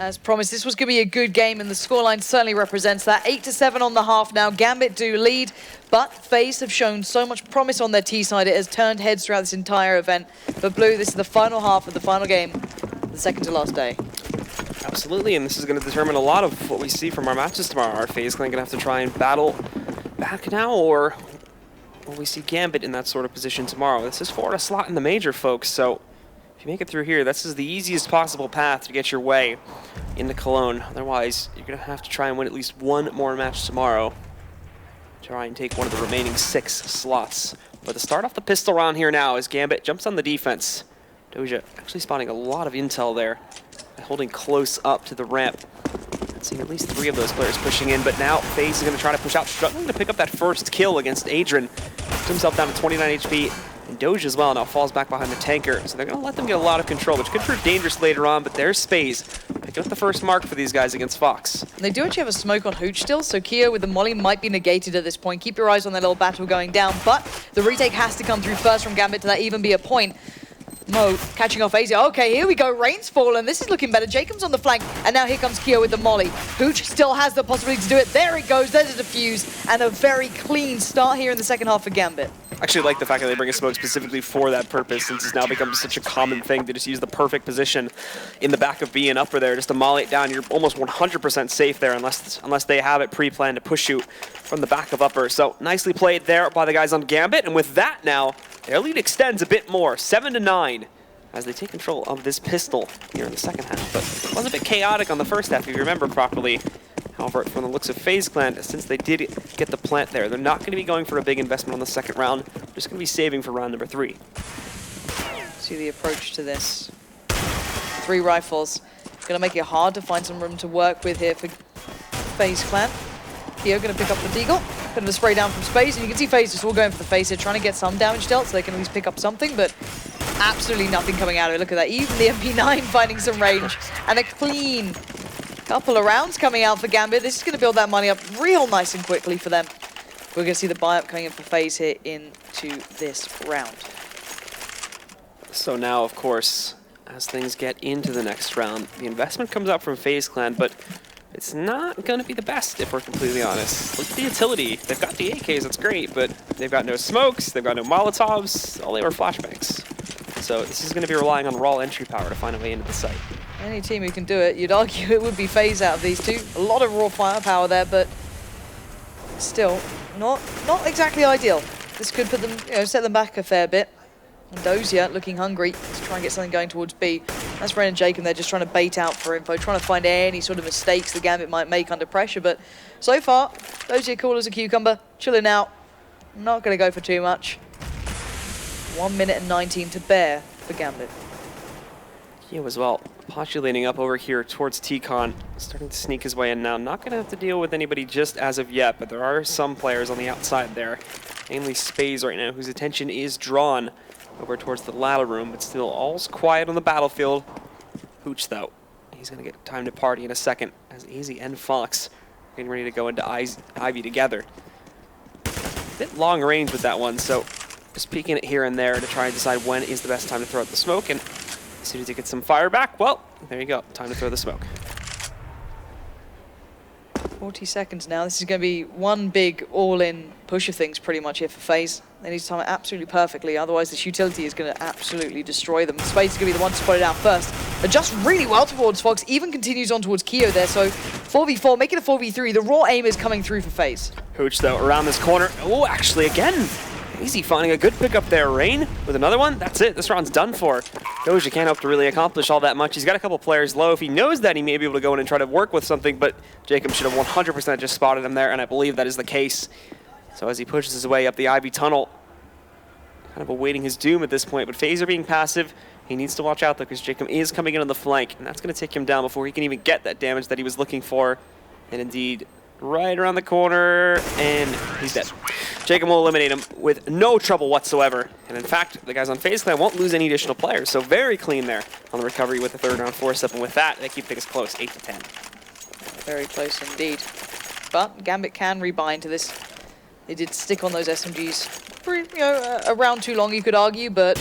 As promised, this was going to be a good game, and the scoreline certainly represents that. 8-7 on the half now. Gambit do lead, but FaZe have shown so much promise on their T side. It has turned heads throughout this entire event. But Blue, this is the final half of the final game, the second to last day. Absolutely, and this is going to determine a lot of what we see from our matches tomorrow. Are FaZe going to have to try and battle back now, or will we see Gambit in that sort of position tomorrow? This is for a slot in the major, folks, so if you make it through here, this is the easiest possible path to get your way into Cologne. Otherwise, you're going to have to try and win at least one more match tomorrow. Try and take one of the remaining 6 slots. But to start off the pistol round here now as Gambit jumps on the defense. Doja actually spotting a lot of intel there, holding close up to the ramp. Seeing at least 3 of those players pushing in, but now FaZe is going to try to push out, struggling to pick up that first kill against Adrian. Puts himself down to 29 HP, and Doge as well now falls back behind the tanker. So they're going to let them get a lot of control, which could prove dangerous later on, but there's FaZe picking up the first mark for these guys against Fox. They do actually have a smoke on Hooch still, so Keo with the molly might be negated at this point. Keep your eyes on that little battle going down, but the retake has to come through first from Gambit to that even be a point. Mo catching off FaZe. Okay, here we go. Rain's fallen. This is looking better. Jacob's on the flank, and now here comes Keo with the molly. Hooch still has the possibility to do it. There it goes. There's a defuse, and a very clean start here in the second half for Gambit. I actually like the fact that they bring a smoke specifically for that purpose, since it's now become such a common thing to just use the perfect position in the back of B and upper there, just to molly it down. You're almost 100% safe there, unless they have it pre-planned to push you from the back of upper. So nicely played there by the guys on Gambit, and with that now, their lead extends a bit more, 7-9, as they take control of this pistol here in the second half. But it was a bit chaotic on the first half, if you remember properly. However, from the looks of FaZe Clan, since they did get the plant there, they're not going to be going for a big investment on the second round. They're just going to be saving for round number 3. See the approach to this. 3 rifles. Going to make it hard to find some room to work with here for FaZe Clan. Keo going to pick up the Deagle. Bit of a spray down from Space, and you can see FaZe just all going for the face here, trying to get some damage dealt so they can at least pick up something, but absolutely nothing coming out of it. Look at that. Even the MP9 finding some range, and a clean couple of rounds coming out for Gambit. This is going to build that money up real nice and quickly for them. We're going to see the buy-up coming in for FaZe here into this round. So now, of course, as things get into the next round, the investment comes up from FaZe Clan, but it's not going to be the best, if we're completely honest. Look at the utility. They've got the AKs, that's great, but they've got no smokes, they've got no Molotovs, all they were flashbangs. So this is going to be relying on raw entry power to find a way into the site. Any team who can do it, you'd argue it would be FaZe out of these two. A lot of raw firepower there, but still not exactly ideal. This could put them, set them back a fair bit. And Dozier looking hungry to try and get something going towards B. That's Ren and Jacob. They're just trying to bait out for info, trying to find any sort of mistakes the Gambit might make under pressure. But so far, Dozier cool as a cucumber, chilling out. Not going to go for too much. 1 minute and 19 to bear for Gambit. Yeah, as well, postulating up over here towards T-Con, starting to sneak his way in now. Not going to have to deal with anybody just as of yet, but there are some players on the outside there, mainly Spaze right now, whose attention is drawn over towards the ladder room, but still all's quiet on the battlefield. Hooch, though, he's going to get time to party in a second, as Easy and Fox are getting ready to go into Ivy together. A bit long range with that one, so just peeking it here and there to try and decide when is the best time to throw out the smoke, and as soon as he gets some fire back, well, there you go. Time to throw the smoke. 40 seconds now. This is going to be one big all-in push of things pretty much here for FaZe. They need to time it absolutely perfectly, otherwise this utility is going to absolutely destroy them. Space is going to be the one to spot it out first. Adjusts really well towards Fox, even continues on towards Keo there, so 4v4, make it a 4v3. The raw aim is coming through for FaZe. Hooch, though, around this corner. Oh, actually, again, Easy finding a good pickup there. Rain with another one. That's it. This round's done for. Doja can't hope to really accomplish all that much. He's got a couple players low. If he knows that, he may be able to go in and try to work with something, but Jacob should have 100% just spotted him there, and I believe that is the case. So as he pushes his way up the Ivy tunnel, kind of awaiting his doom at this point, but FaZe are being passive. He needs to watch out, though, because Jacob is coming in on the flank, and that's going to take him down before he can even get that damage that he was looking for. And indeed, right around the corner, and he's dead. Jacob will eliminate him with no trouble whatsoever. And in fact, the guys on FaZe Clan won't lose any additional players, so very clean there on the recovery with the third round force-up. And with that, they keep things close, 8-10. Very close indeed. But Gambit can rebind to this. They did stick on those SMGs for a round too long, you could argue, but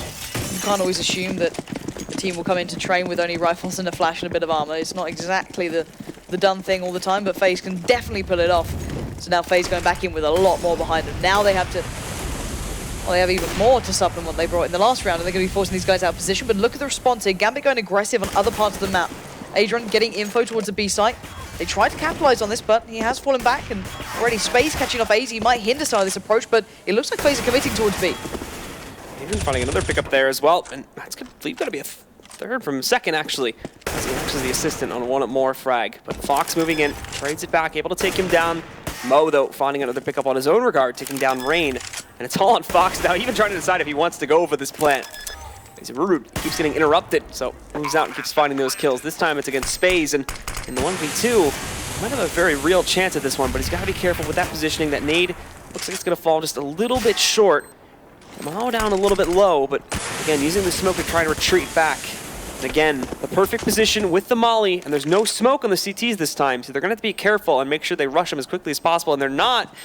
you can't always assume that the team will come in to train with only rifles and a flash and a bit of armor. It's not exactly the done thing all the time, but FaZe can definitely pull it off. So now FaZe going back in with a lot more behind them. Now they have to, well, they have even more to supplement what they brought in the last round, and they're going to be forcing these guys out of position. But look at the response here. Gambit going aggressive on other parts of the map. Adrian getting info towards the B site. They tried to capitalize on this, but he has fallen back, and already Space catching off AZ. He might hinder some of this approach, but it looks like FaZe are committing towards B. Adrian finding another pickup there as well, and that's going to be a third from second, actually. He's actually the assistant on one more frag. But Fox moving in, trades it back, able to take him down. Mo, though, finding another pickup on his own regard, taking down Rain. And it's all on Fox now, even trying to decide if he wants to go for this plant. He's rude, keeps getting interrupted, so moves out and keeps finding those kills. This time it's against Spaze, and in the 1v2, might have a very real chance at this one, but he's got to be careful with that positioning. That nade looks like it's going to fall just a little bit short. Mao down a little bit low, but again, using the smoke to try to retreat back. And again, the perfect position with the molly, and there's no smoke on the CTs this time, so they're going to have to be careful and make sure they rush him as quickly as possible, and they're not,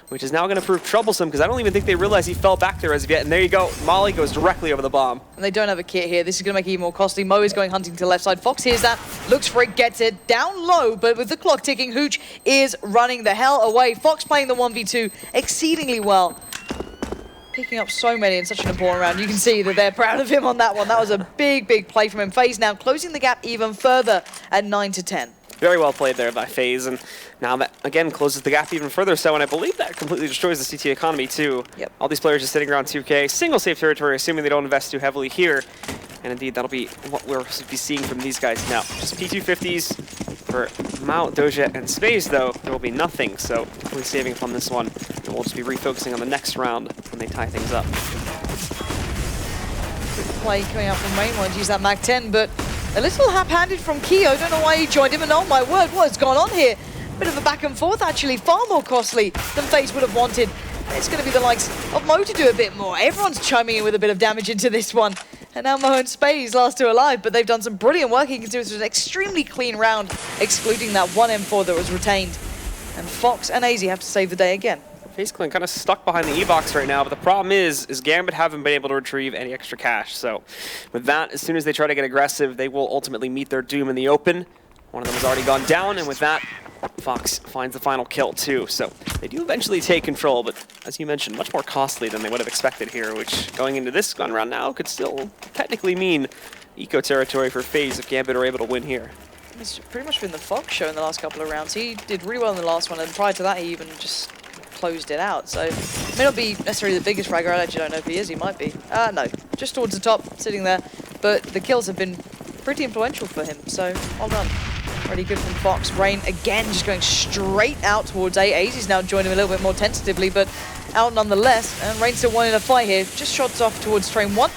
which is now going to prove troublesome because I don't even think they realize he fell back there as of yet. And there you go, molly goes directly over the bomb. And they don't have a kit here. This is going to make it even more costly. Mo is going hunting to the left side. Fox hears that, looks for it, gets it down low, but with the clock ticking, Hooch is running the hell away. Fox playing the 1v2 exceedingly well. Picking up so many in such an important round. You can see that they're proud of him on that one. That was a big, big play from him. FaZe now closing the gap even further at 9-10. Very well played there by FaZe, and now that, again, closes the gap even further so, and I believe that completely destroys the CT economy, too. Yep. All these players just sitting around 2K. Single safe territory, assuming they don't invest too heavily here. And indeed, that'll be what we'll be seeing from these guys now. Just P250s for Mao, Doja, and Space, though. There will be nothing, so definitely saving up on this one. And we'll just be refocusing on the next round when they tie things up. Good play coming out from Rain. Wanted to use that Mag 10, but a little hap-handed from Keo. Don't know why he joined him, and oh my word, what has gone on here? Bit of a back and forth, actually. Far more costly than FaZe would have wanted. And it's going to be the likes of Mo to do a bit more. Everyone's chiming in with a bit of damage into this one. And now Mo and Space last two alive, but they've done some brilliant work. You can see this was an extremely clean round, excluding that one M4 that was retained. And Fox and AZ have to save the day again. FaZe Clan kind of stuck behind the E-Box right now, but the problem is Gambit haven't been able to retrieve any extra cash. So with that, as soon as they try to get aggressive, they will ultimately meet their doom in the open. One of them has already gone down, and with that, Fox finds the final kill too. So they do eventually take control, but as you mentioned, much more costly than they would have expected here, which going into this gun round now could still technically mean eco territory for FaZe if Gambit are able to win here. It's pretty much been the Fox show in the last couple of rounds. He did really well in the last one, and prior to that, he even just closed it out. So may not be necessarily the biggest fragger. I actually don't know if he is. He might be. No, just towards the top, sitting there. But the kills have been pretty influential for him. So well done. Really good from Fox. Rain again just going straight out towards A. AZ's now joined him a little bit more tentatively, but out nonetheless. And Rain still wanting a fight here. Just shots off towards train 1.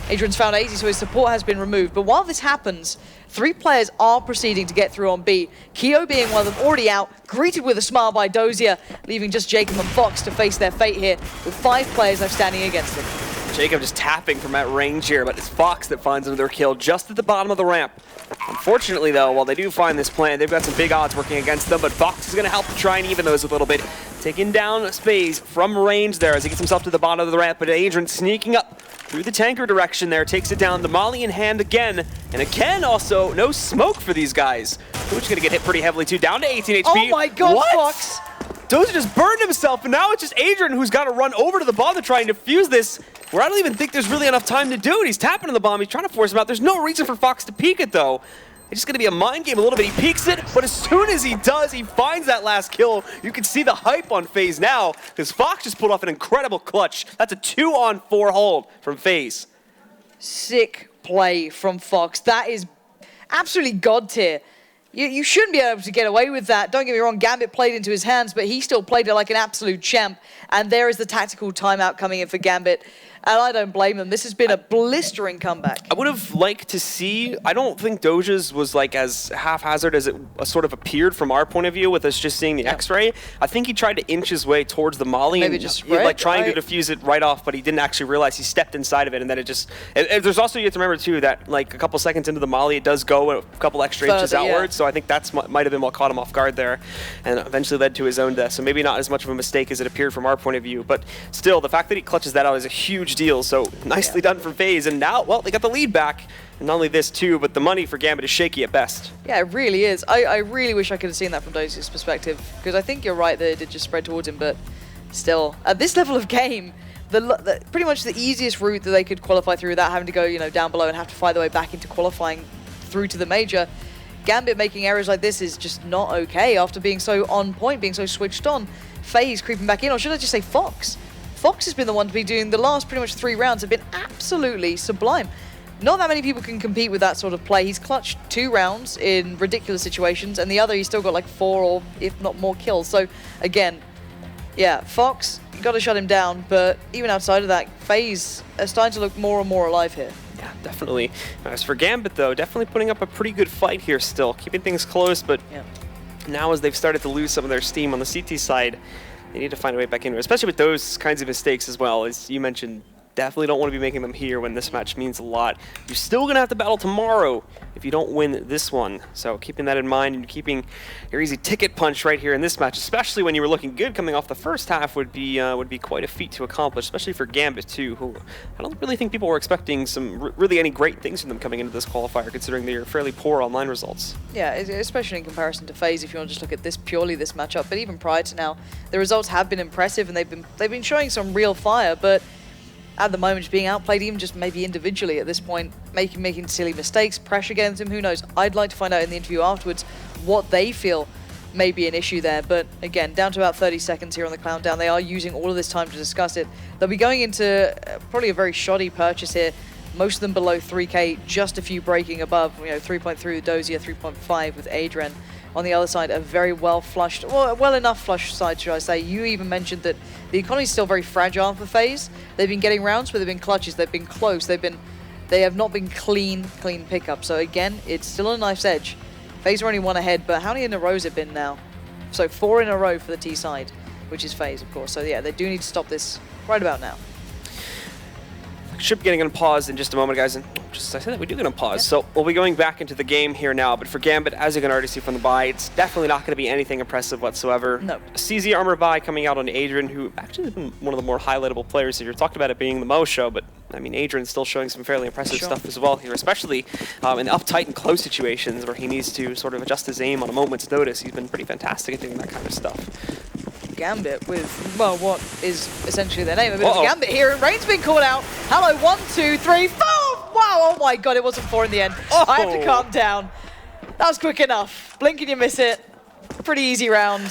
Adrian's found AZ, so his support has been removed. But while this happens, 3 players are proceeding to get through on B. Keo being one of them, already out, greeted with a smile by Dozier, leaving just Jacob and Fox to face their fate here, with 5 players now standing against him. Jacob just tapping from that range here, but it's Fox that finds another kill just at the bottom of the ramp. Unfortunately, though, while they do find this plan, they've got some big odds working against them, but Fox is going to help to try and even those a little bit. Taking down Space from range there as he gets himself to the bottom of the ramp, but Adrian sneaking up through the tanker direction there, takes it down, the molly in hand again, and again also, no smoke for these guys. Who's going to get hit pretty heavily too, down to 18 HP. Oh my god, what? Fox! Dozier just burned himself, and now it's just Adrian who's got to run over to the bomb to try and defuse this, where I don't even think there's really enough time to do it. He's tapping on the bomb, he's trying to force him out. There's no reason for Fox to peek it, though. It's just going to be a mind game a little bit. He peeks it, but as soon as he does, he finds that last kill. You can see the hype on FaZe now, because Fox just pulled off an incredible clutch. That's a 2-on-4 hold from FaZe. Sick play from Fox. That is absolutely god tier. You shouldn't be able to get away with that. Don't get me wrong, Gambit played into his hands, but he still played it like an absolute champ. And there is the tactical timeout coming in for Gambit. And I don't blame them. This has been a blistering comeback. I would have liked to see, I don't think Doja's was like as haphazard as it sort of appeared from our point of view with us just seeing the X-ray. I think he tried to inch his way towards the molly Maybe and just like trying to defuse it right off, but he didn't actually realize he stepped inside of it, and then it just, and there's also, you have to remember too, that like a couple seconds into the molly, it does go a couple extra inches outwards, so I think that's might have been what caught him off guard there, and eventually led to his own death, so maybe not as much of a mistake as it appeared from our point of view, but still, the fact that he clutches that out is a huge deal, so nicely done from FaZe, and now, well, they got the lead back. And not only this too, but the money for Gambit is shaky at best. Yeah, it really is. I really wish I could have seen that from Dozier's perspective, because I think you're right that it did just spread towards him, but still, at this level of game, pretty much the easiest route that they could qualify through without having to go, down below and have to fight their way back into qualifying through to the major. Gambit making errors like this is just not okay after being so on point, being so switched on. FaZe creeping back in, or should I just say Fox? Fox has been the one to be doing the last pretty much 3 rounds have been absolutely sublime. Not that many people can compete with that sort of play. He's clutched 2 rounds in ridiculous situations, and the other he's still got like 4 or if not more kills. So again, yeah, Fox, you got to shut him down. But even outside of that, FaZe are starting to look more and more alive here. Yeah, definitely. As for Gambit though, definitely putting up a pretty good fight here still, keeping things close, but now as they've started to lose some of their steam on the CT side, they need to find a way back into it, especially with those kinds of mistakes as well. As you mentioned, definitely don't want to be making them here when this match means a lot. You're still going to have to battle tomorrow if you don't win this one. So keeping that in mind and keeping your easy ticket punch right here in this match, especially when you were looking good coming off the first half, would be quite a feat to accomplish, especially for Gambit too, who I don't really think people were expecting some really any great things from them coming into this qualifier, considering their fairly poor online results. Yeah, especially in comparison to FaZe, if you want to just look at this purely this matchup. But even prior to now, the results have been impressive and they've been showing some real fire, but at the moment, just being outplayed, even just maybe individually at this point, making silly mistakes, pressure against him, who knows. I'd like to find out in the interview afterwards what they feel may be an issue there. But again, down to about 30 seconds here on the countdown. They are using all of this time to discuss it. They'll be going into probably a very shoddy purchase here. Most of them below 3K, just a few breaking above, 3.3 with Dozier, 3.5 with Adrian. On the other side, a very well-flushed, well enough flushed side, should I say. You even mentioned that the economy is still very fragile for FaZe. They've been getting rounds, but they've been clutches, they've been close, they have not been clean pickups. So again, it's still a knife's edge. FaZe are only one ahead, but how many in a row has it been now? So 4 in a row for the T side, which is FaZe, of course. So yeah, they do need to stop this right about now. Should be getting on pause in just a moment, guys, and just I said that we do get on pause. So we'll be going back into the game here now, but for Gambit, as you can already see from the buy, it's definitely not going to be anything impressive whatsoever. No. A CZ armor buy coming out on Adrian, who actually has been one of the more highlightable players here. Talked about it being the Mo show, but I mean, Adrian's still showing some fairly impressive stuff as well here, especially in uptight and close situations where he needs to sort of adjust his aim on a moment's notice. He's been pretty fantastic at doing that kind of stuff. Gambit with, well, what is essentially their name. A bit of Gambit here, and Rain's been called out. Hello, 1, 2, 3, 4! Wow, oh my god, it wasn't 4 in the end. I have to calm down. That was quick enough. Blink and you miss it. Pretty easy round.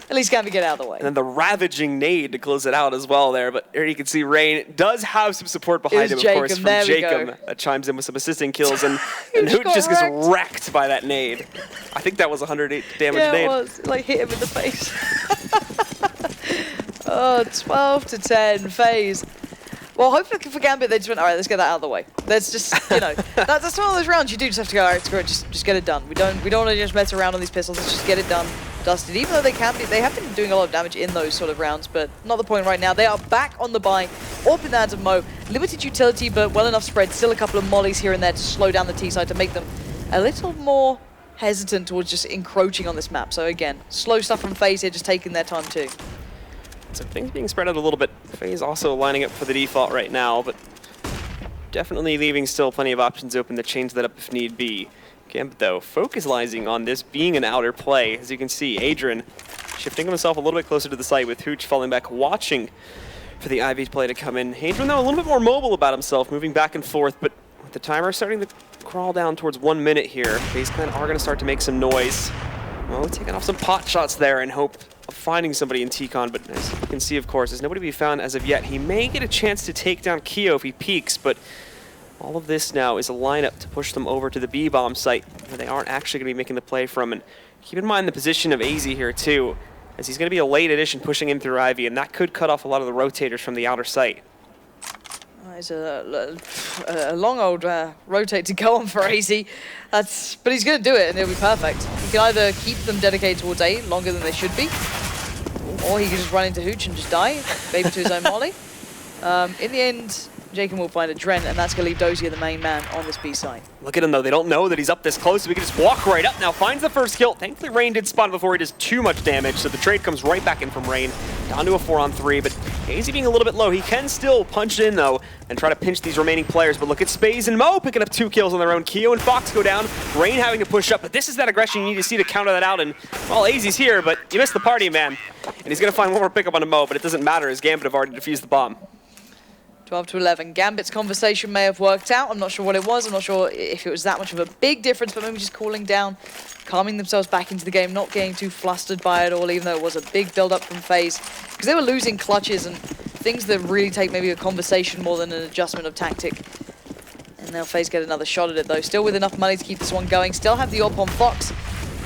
At least Gambit get out of the way. And then the ravaging nade to close it out as well there. But here you can see Rain does have some support behind him, of course, from Jacob. That chimes in with some assisting kills. And Hoot just gets wrecked by that nade. I think that was 108 damage nade. Yeah, it was. Like, hit him in the face. Oh, 12 to 10, FaZe. Well, hopefully for Gambit, they just went, all right, let's get that out of the way. Let's just, that's one of those rounds you do just have to go, all right, screw it, just get it done. We don't want to just mess around on these pistols. Let's just get it done, dusted. Even though they have been doing a lot of damage in those sort of rounds, but not the point right now. They are back on the buy, up in the hands of Mo. Limited utility, but well enough spread. Still a couple of mollies here and there to slow down the T side to make them a little more hesitant towards just encroaching on this map. So again, slow stuff from FaZe here, just taking their time too. So things being spread out a little bit. FaZe also lining up for the default right now, but definitely leaving still plenty of options open to change that up if need be. Gambit, though, focusing on this being an outer play. As you can see, Adrian shifting himself a little bit closer to the site with Hooch falling back, watching for the Ivy play to come in. Adrian, though, a little bit more mobile about himself, moving back and forth, but with the timer starting to crawl down towards 1 minute here, FaZe Clan are going to start to make some noise. Well, taking off some pot shots there in hope of finding somebody in T-Con, but as you can see, of course, there's nobody to be found as of yet. He may get a chance to take down Keo if he peeks, but all of this now is a lineup to push them over to the B-bomb site, where they aren't actually going to be making the play from. And keep in mind the position of AZ here, too, as he's going to be a late addition pushing in through Ivy, and that could cut off a lot of the rotators from the outer site. It's a long old rotate to go on for AZ. But he's going to do it, and it'll be perfect. He can either keep them dedicated towards A longer than they should be, or he can just run into Hooch and just die, maybe to his own molly. In the end, Jacob will find a Dren, and that's going to leave Dozier the main man on this B side. Look at him, though. They don't know that he's up this close, so we can just walk right up now. Finds the first kill. Thankfully, Rain did spot before he does too much damage, so the trade comes right back in from Rain. Down to a 4-on-3, but AZ being a little bit low. He can still punch in, though, and try to pinch these remaining players. But look at Spaze and Mo picking up 2 kills on their own. Keo and Fox go down. Rain having to push up, but this is that aggression you need to see to counter that out. And, well, AZ's here, but you missed the party, man. And he's going to find one more pickup on a Mo, but it doesn't matter as Gambit have already defused the bomb. 12 to 11. Gambit's conversation may have worked out. I'm not sure what it was. I'm not sure if it was that much of a big difference, but maybe just cooling down, calming themselves back into the game, not getting too flustered by it all, even though it was a big build-up from FaZe. Because they were losing clutches and things that really take maybe a conversation more than an adjustment of tactic. And now FaZe get another shot at it, though. Still with enough money to keep this one going. Still have the AWP on Fox.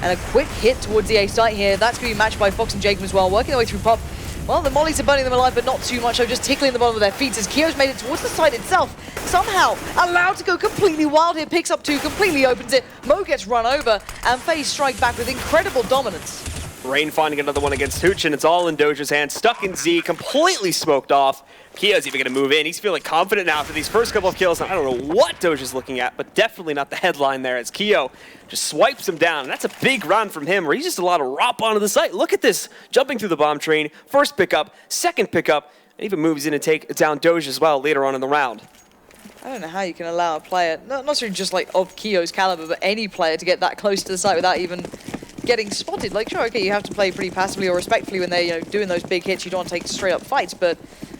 And a quick hit towards the A site here. That's going to be matched by Fox and Jacob as well, working their way through Pop. Well, the mollies are burning them alive, but not too much. They're just tickling the bottom of their feet as Kyo's made it towards the side itself. Somehow allowed to go completely wild here. Picks up 2, completely opens it. Mo gets run over, and FaZe strike back with incredible dominance. Rain finding another one against Hooch, and it's all in Doja's hands. Stuck in Z, completely smoked off. Kyo's even going to move in. He's feeling confident now after these first couple of kills. And I don't know what Doja's looking at, but definitely not the headline there as Kyo just swipes him down. And that's a big round from him where he's just allowed to romp onto the site. Look at this, jumping through the bomb train. First pickup, second pickup, and even moves in and take down Doja as well later on in the round. I don't know how you can allow a player, not necessarily just like of Kyo's caliber, but any player to get that close to the site without even getting spotted. Like, sure, okay, you have to play pretty passively or respectfully when they're doing those big hits. You don't want to take straight up fights, but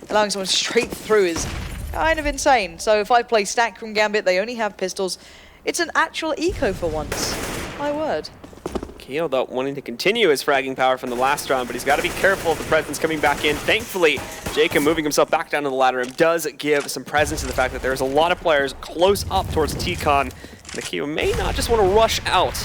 allowing someone straight through is kind of insane. So if I play Stack from Gambit, they only have pistols. It's an actual eco for once. My word. Kyo, though, wanting to continue his fragging power from the last round, but he's got to be careful of the presence coming back in. Thankfully, Jacob moving himself back down to the ladder room does give some presence to the fact that there's a lot of players close up towards T-Con. The Kyo may not just want to rush out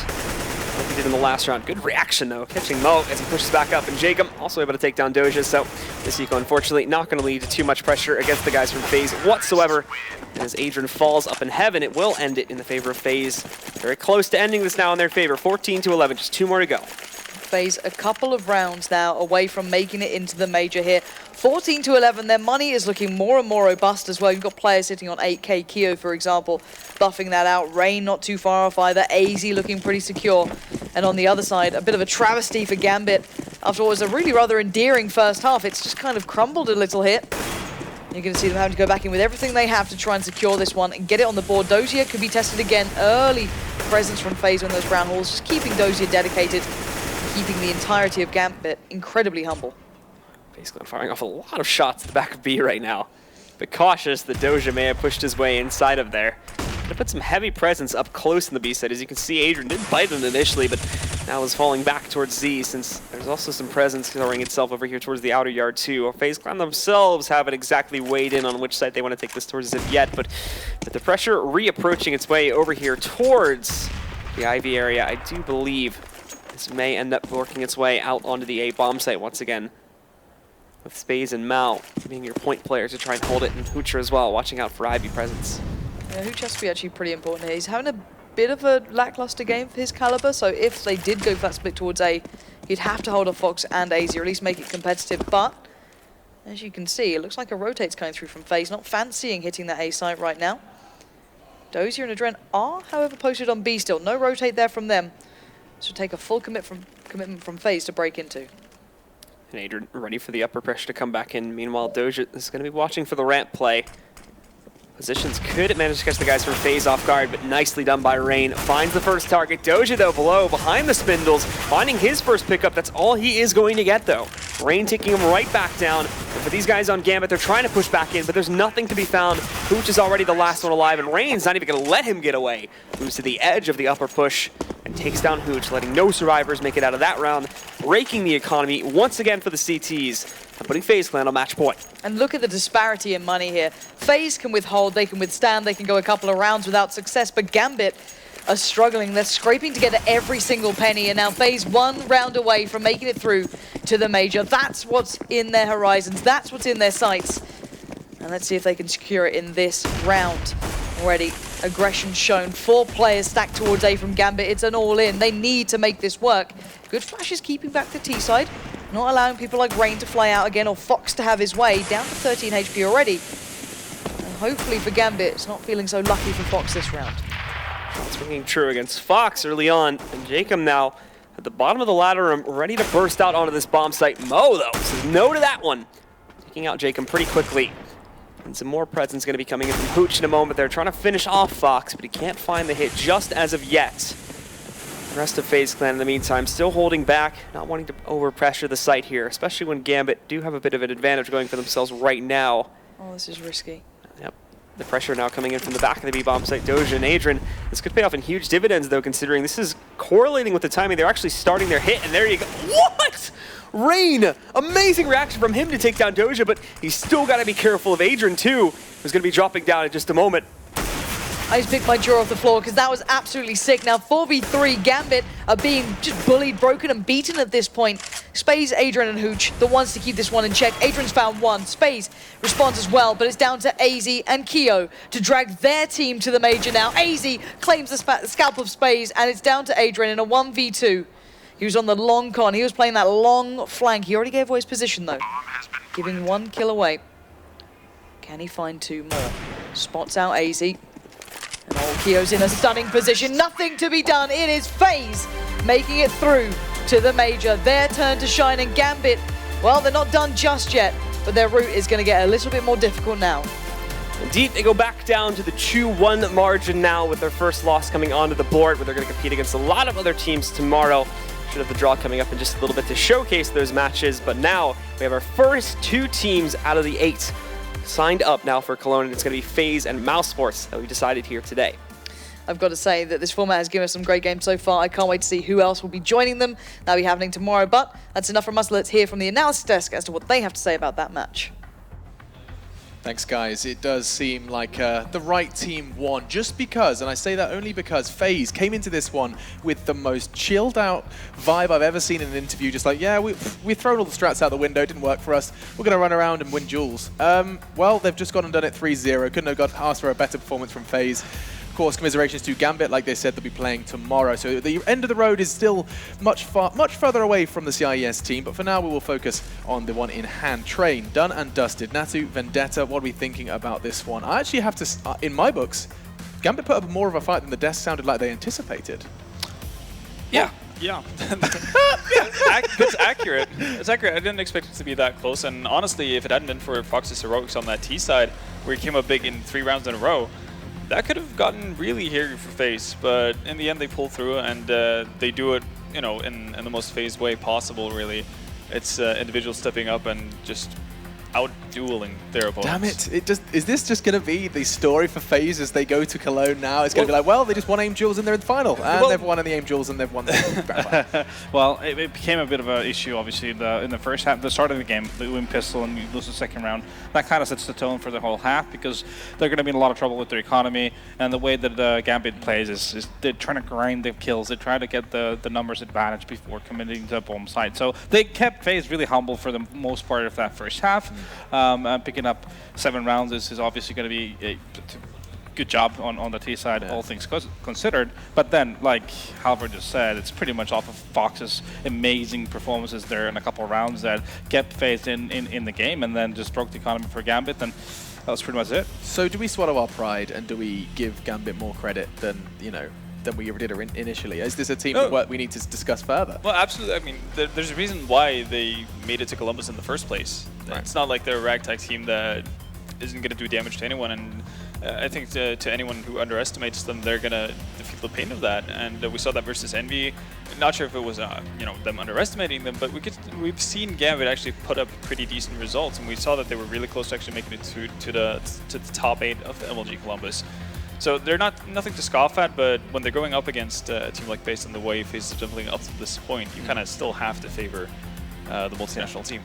like he did in the last round. Good reaction, though, catching Mo as he pushes back up. And Jacob also able to take down Doja, so this eco, unfortunately, not going to lead to too much pressure against the guys from FaZe whatsoever. And as Adrian falls up in heaven, it will end it in the favor of FaZe. Very close to ending this now in their favor. 14-11, just 2 more to go. FaZe a couple of rounds now away from making it into the major here. 14-11, their money is looking more and more robust as well. You've got players sitting on 8k. Kyo, for example, buffing that out. Rain not too far off either. AZ looking pretty secure. And on the other side, a bit of a travesty for Gambit. After what was a really rather endearing first half, it's just kind of crumbled a little here. You're going to see them having to go back in with everything they have to try and secure this one and get it on the board. Dozier could be tested again. Early presence from FaZe on those brown halls, just keeping Dozier dedicated, keeping the entirety of Gambit incredibly humble. FaZe firing off a lot of shots at the back of B right now. But cautious that Doja may have pushed his way inside of there. Gonna put some heavy presence up close in the B side. As you can see, Adrian did bite him initially, but now is falling back towards Z, since there's also some presence throwing itself over here towards the outer yard too. FaZe Clan themselves haven't exactly weighed in on which side they want to take this towards as of yet, but with the pressure reapproaching its way over here towards the Ivy area, I do believe this may end up working its way out onto the A bomb site once again. With FaZe and Mao being your point players to try and hold it, and Hoocher as well, watching out for Ivy presence. Yeah, Hooch has to be actually pretty important here. He's having a bit of a lackluster game for his caliber, so if they did go for that split towards A, he'd have to hold off Fox and AZ, or at least make it competitive. But as you can see, it looks like a rotate's coming through from FaZe, not fancying hitting that A site right now. Dozier and Adren are, however, posted on B still. No rotate there from them. So take a full commitment from FaZe to break into. And Adrian ready for the upper pressure to come back in. Meanwhile, Doja is going to be watching for the ramp play. Positions could manage to catch the guys from FaZe off guard, but nicely done by Rain. Finds the first target. Doja, though, below, behind the spindles, finding his first pickup. That's all he is going to get, though. Rain taking him right back down. And for these guys on Gambit, they're trying to push back in, but there's nothing to be found. Hooch is already the last one alive, and Rain's not even going to let him get away. Moves to the edge of the upper push and takes down Hooch, letting no survivors make it out of that round, breaking the economy once again for the CTs, and putting FaZe Clan on match point. And look at the disparity in money here. FaZe can withhold, they can withstand, they can go a couple of rounds without success, but Gambit are struggling. They're scraping together every single penny, and now FaZe 1 round away from making it through to the major. That's what's in their horizons, that's what's in their sights. And let's see if they can secure it in this round. Already aggression shown. 4 players stacked towards A from Gambit. It's an all-in. They need to make this work. Good flashes keeping back the T side. Not allowing people like Rain to fly out again or Fox to have his way. Down to 13 HP already. And hopefully for Gambit, it's not feeling so lucky for Fox this round. It's ringing true against Fox early on. And Jacob now at the bottom of the ladder room, ready to burst out onto this bomb site. Mo, though, says no to that one. Taking out Jacob pretty quickly. And some more presence going to be coming in from Hooch in a moment. They're trying to finish off Fox, but he can't find the hit just as of yet. The rest of FaZe Clan in the meantime still holding back, not wanting to overpressure the site here, especially when Gambit do have a bit of an advantage going for themselves right now. Oh, this is risky. Yep. The pressure now coming in from the back of the B-bomb site. Doja and Adrian. This could pay off in huge dividends, though, considering this is correlating with the timing. They're actually starting their hit, and there you go. What? Rain! Amazing reaction from him to take down Doja, but he's still got to be careful of Adrian, too, who's going to be dropping down in just a moment. I just picked my jaw off the floor because that was absolutely sick. Now 4v3, Gambit are being just bullied, broken and beaten at this point. Spaze, Adrian, and Hooch, the ones to keep this one in check. Adrian's found one. Spaze responds as well, but it's down to AZ and Keo to drag their team to the major now. AZ claims the scalp of Spaze, and it's down to Adrian in a 1v2. He was on the long con. He was playing that long flank. He already gave away his position, though, giving 1 kill away. Can he find 2 more? Spots out AZ. And old Keo's in a stunning position. Nothing to be done. It is FaZe making it through to the major. Their turn to shine, and Gambit, well, they're not done just yet, but their route is going to get a little bit more difficult now. Indeed, they go back down to the 2-1 margin now with their first loss coming onto the board, where they're going to compete against a lot of other teams tomorrow. Should have the draw coming up in just a little bit to showcase those matches, but now we have our first 2 teams out of the 8 signed up now for Cologne, and it's going to be FaZe and Mouse Sports that we decided here today. I've got to say that this format has given us some great games so far. I can't wait to see who else will be joining them. That'll be happening tomorrow, but that's enough from us. Let's hear from the analysis desk as to what they have to say about that match. Thanks, guys. It does seem like the right team won, just because, and I say that only because FaZe came into this one with the most chilled out vibe I've ever seen in an interview. Just like, yeah, we've thrown all the strats out the window, it didn't work for us. We're going to run around and win duels. Well, they've just gone and done it 3-0. Couldn't have asked for a better performance from FaZe. Of course, commiserations to Gambit, like they said, they'll be playing tomorrow. So the end of the road is still much further away from the CIES team, but for now we will focus on the one in hand. Train, done and dusted. Natu, Vendetta, what are we thinking about this one? I actually have to, in my books, Gambit put up more of a fight than the desk sounded like they anticipated. Yeah. It's accurate. It's accurate. I didn't expect it to be that close, and honestly, if it hadn't been for Fox's heroics on that T side, where he came up big in 3 rounds in a row, that could have gotten really hairy for FaZe, but in the end they pull through, and they do it, you know, in the most FaZe way possible, really. It's individuals stepping up and just out-dueling their opponents. Damn it, is this just going to be the story for FaZe as they go to Cologne now? It's going to be like, well, they just won AIM duels and they're in the final, and they've won in the AIM duels and they've won the Well, it became a bit of an issue, obviously, in the first half, the start of the game, the win pistol, and you lose the second round. That kind of sets the tone for the whole half, because they're going to be in a lot of trouble with their economy, and the way that Gambit plays is they're trying to grind the kills, they try to get the numbers advantage before committing to the bomb site. So they kept FaZe really humble for the most part of that first half. Picking up 7 rounds is obviously going to be a good job on the T side, all things considered. But then, like Halvard just said, it's pretty much off of Fox's amazing performances there in a couple of rounds that kept FaZe in the game, and then just broke the economy for Gambit, and that was pretty much it. So do we swallow our pride, and do we give Gambit more credit than, you know, than we did initially? Is this a team that we need to discuss further? Well, absolutely. I mean, there's a reason why they made it to Columbus in the first place. Right. It's not like they're a ragtag team that isn't going to do damage to anyone, and I think to anyone who underestimates them, they're going to feel the pain of that. And we saw that versus Envy. Not sure if it was you know, them underestimating them, but we've seen Gambit actually put up pretty decent results, and we saw that they were really close to actually making it to the top 8 of the MLG Columbus. So they're nothing to scoff at, but when they're going up against a team like FaZe on the way FaZe is developing up to this point, you kind of still have to favor the multinational team.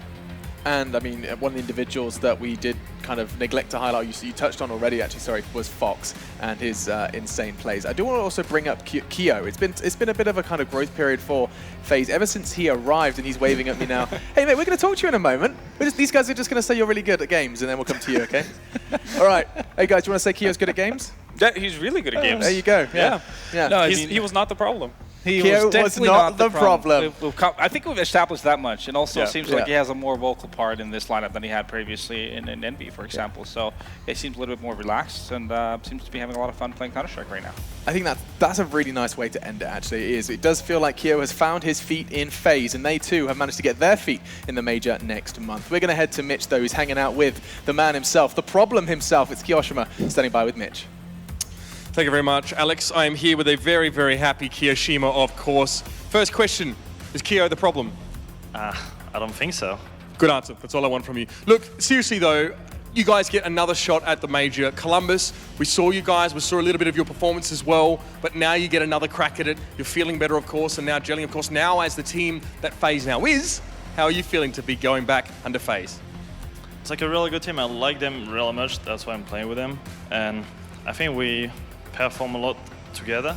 And I mean, one of the individuals that we did kind of neglect to highlight, you touched on already actually, sorry, was Fox and his insane plays. I do want to also bring up Keo. It's been a bit of a kind of growth period for FaZe ever since he arrived, and he's waving at me now. Hey mate, we're going to talk to you in a moment. These guys are just going to say you're really good at games, and then we'll come to you, okay? All right. Hey guys, do you want to say Keo's good at games? Yeah, he's really good at games. There you go. Yeah. No, he was not the problem. Keo was not the problem. I think we've established that much, and also it seems like he has a more vocal part in this lineup than he had previously in Envy, for example. So it seems a little bit more relaxed, and seems to be having a lot of fun playing Counter-Strike right now. I think that's a really nice way to end it, actually. It does feel like Keo has found his feet in FaZe, and they too have managed to get their feet in the major next month. We're going to head to Mitch, though, who's hanging out with the man himself, the problem himself. It's Kiyoshima standing by with Mitch. Thank you very much, Alex. I am here with a very, very happy Kiyoshima, of course. First question, is Keo the problem? I don't think so. Good answer. That's all I want from you. Look, seriously though, you guys get another shot at the major. Columbus, we saw you guys, we saw a little bit of your performance as well, but now you get another crack at it. You're feeling better, of course, and now gelling, of course, now as the team that FaZe now is. How are you feeling to be going back under FaZe? It's like a really good team. I like them really much. That's why I'm playing with them. And I think we perform a lot together.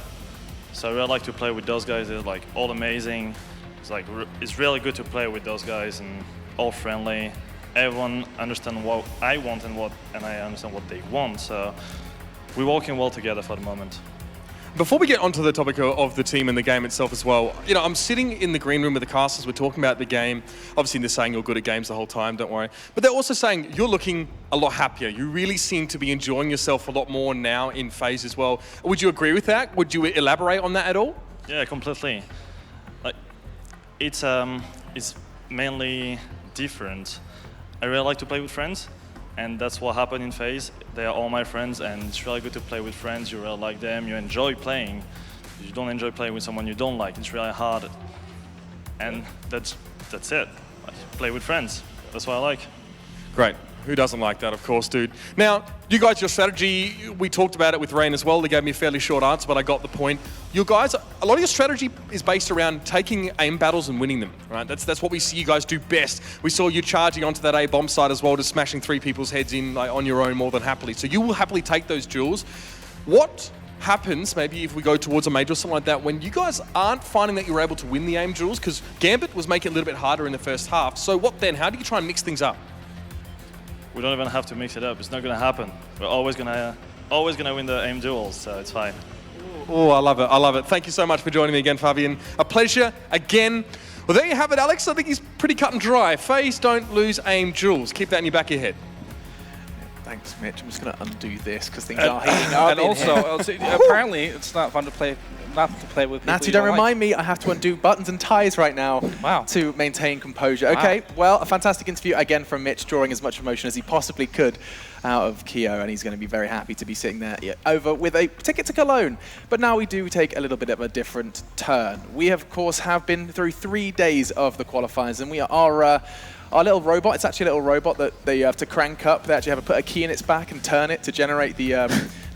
So I really like to play with those guys. They're like all amazing. it's really good to play with those guys and all friendly. Everyone understands what I want and I understand what they want. So we're working well together for the moment. Before we get onto the topic of the team and the game itself as well, you know, I'm sitting in the green room with the casters. We're talking about the game. Obviously, they're saying you're good at games the whole time, don't worry. But they're also saying you're looking a lot happier. You really seem to be enjoying yourself a lot more now in FaZe as well. Would you agree with that? Would you elaborate on that at all? Yeah, completely. Like, it's mainly different. I really like to play with friends. And that's what happened in FaZe. They are all my friends, and it's really good to play with friends. You really like them, you enjoy playing. You don't enjoy playing with someone you don't like. It's really hard. And that's it. Play with friends. That's what I like. Great. Who doesn't like that, of course, dude. Now, you guys, your strategy, we talked about it with Rain as well. They gave me a fairly short answer, but I got the point. You guys, a lot of your strategy is based around taking aim battles and winning them, right? That's what we see you guys do best. We saw you charging onto that A bomb site as well, just smashing 3 people's heads in like, on your own more than happily. So you will happily take those duels. What happens, maybe if we go towards a major or something like that, when you guys aren't finding that you're able to win the aim duels? Because Gambit was making it a little bit harder in the first half. So what then? How do you try and mix things up? We don't even have to mix it up. It's not going to happen. We're always gonna win the aim duels, so it's fine. Oh, I love it. I love it. Thank you so much for joining me again, Fabian. A pleasure again. Well, there you have it, Alex. I think he's pretty cut and dry. FaZe don't lose aim duels. Keep that in your back of your head. Thanks, Mitch. I'm just going to undo this because things are heating up. And also, apparently, it's not fun to play. Not to play with people. Natty, don't remind me. I have to undo buttons and ties right now to maintain composure. Okay, well, a fantastic interview again from Mitch, drawing as much emotion as he possibly could out of Keo, and he's going to be very happy to be sitting there over with a ticket to Cologne. But now we do take a little bit of a different turn. We, of course, have been through 3 days of the qualifiers, and we are our little robot. It's actually a little robot that they have to crank up. They actually have to put a key in its back and turn it to generate the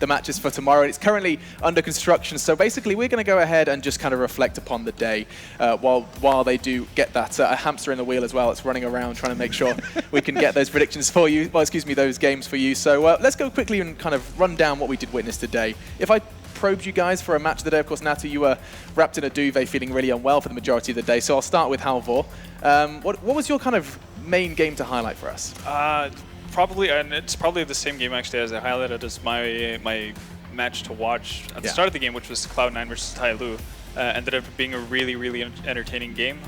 matches for tomorrow. It's currently under construction, so basically we're going to go ahead and just kind of reflect upon the day while they do get that hamster in the wheel as well. It's running around trying to make sure we can get those predictions for you. Well, excuse me, those games for you. So let's go quickly and kind of run down what we did witness today. If I probed you guys for a match of the day, of course, Natu, you were wrapped in a duvet feeling really unwell for the majority of the day, so I'll start with Halvor. What was your kind of main game to highlight for us? Probably, and it's probably the same game actually as I highlighted as my match to watch at the start of the game, which was Cloud9 versus Tyloo. Ended up being a really entertaining game.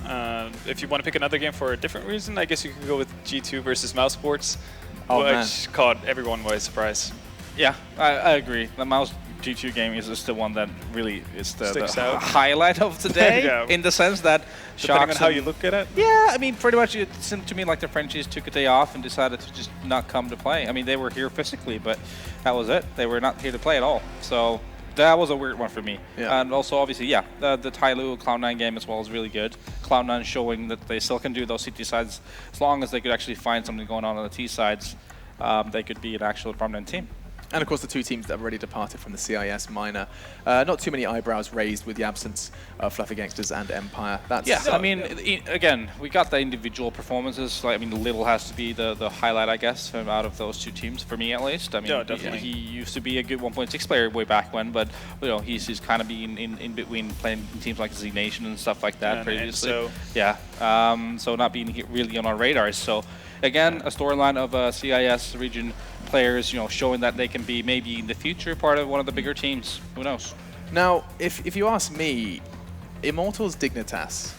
If you want to pick another game for a different reason, I guess you could go with G2 versus Mouse Sports, which caught everyone by surprise. Yeah, I agree. The Mouse G2 game is just the one that really is the highlight of today, in the sense that depending on how you look at it. Yeah, I mean, pretty much it seemed to me like the Frenchies took a day off and decided to just not come to play. I mean, they were here physically, but that was it. They were not here to play at all. So that was a weird one for me. Yeah. And also, obviously, the Tyloo Cloud9 game as well is really good. Cloud9 showing that they still can do those CT sides as long as they could actually find something going on the T sides. They could be an actual prominent team. And of course, the 2 teams that have already departed from the CIS minor. Not too many eyebrows raised with the absence of Fluffy Gangsters and Empire. That's I mean, again, we got the individual performances. Like, I mean, Little has to be the highlight, I guess, from out of those 2 teams, for me at least. I mean, definitely. He used to be a good 1.6 player way back when, but you know, he's kind of been in between playing in teams like Z Nation and stuff like that previously. So not being really on our radars. So again, a storyline of CIS region players, you know, showing that they can be maybe in the future part of one of the bigger teams. Who knows? Now, if you ask me, Immortals, Dignitas,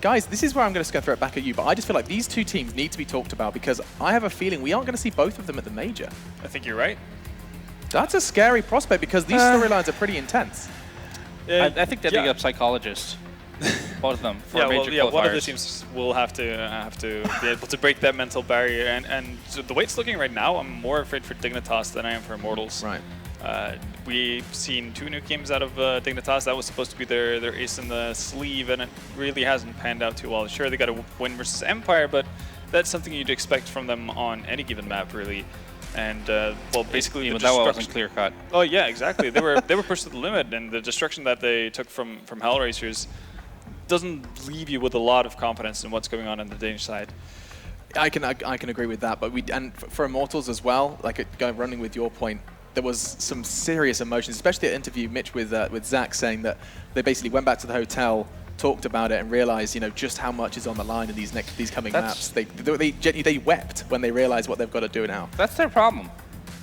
guys, this is where I'm going to throw it back at you, but I just feel like these 2 teams need to be talked about because I have a feeling we aren't going to see both of them at the major. I think you're right. That's a scary prospect because these storylines are pretty intense. I think they're big up psychologists. Both of them for major qualifiers. One of the teams will have to be able to break that mental barrier. And so the way it's looking right now, I'm more afraid for Dignitas than I am for Immortals. Right. We've seen 2 new games out of Dignitas. That was supposed to be their ace in the sleeve, and it really hasn't panned out too well. Sure, they got a win versus Empire, but that's something you'd expect from them on any given map, really. And well, basically, that wasn't clear cut. Oh yeah, exactly. They were pushed to the limit, and the destruction that they took from Hellraisers doesn't leave you with a lot of confidence in what's going on the Danish side. I can agree with that, but for Immortals as well, like running with your point, there was some serious emotions, especially at interview Mitch with Zach saying that they basically went back to the hotel talked about it and realized, you know, just how much is on the line in these coming maps. They wept when they realized what they've got to do now. That's their problem.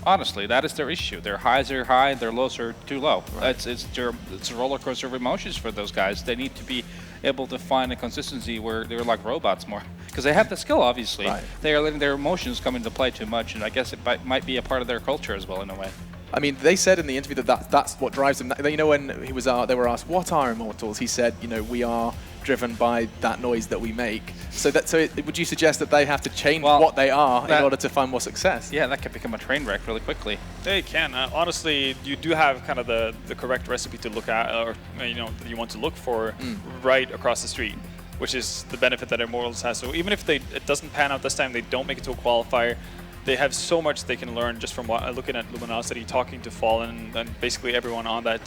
Honestly, that is their issue. Their highs are high, their lows are too low. Right. It's a roller coaster of emotions for those guys. They need to be able to find a consistency where they're like robots more. Because they have the skill, obviously. Right. They are letting their emotions come into play too much, and I guess it might be a part of their culture as well, in a way. I mean, they said in the interview that's what drives them. You know, when they were asked, what are Immortals? He said, you know, we are driven by that noise that we make. So would you suggest that they have to change what they are in order to find more success? Yeah, that could become a train wreck really quickly. They can. Honestly, you do have kind of the correct recipe to look at, or you know, that you want to look for right across the street, which is the benefit that Immortals has. So even if it doesn't pan out this time, they don't make it to a qualifier, they have so much they can learn just from looking at Luminosity, talking to Fallen, and basically everyone on that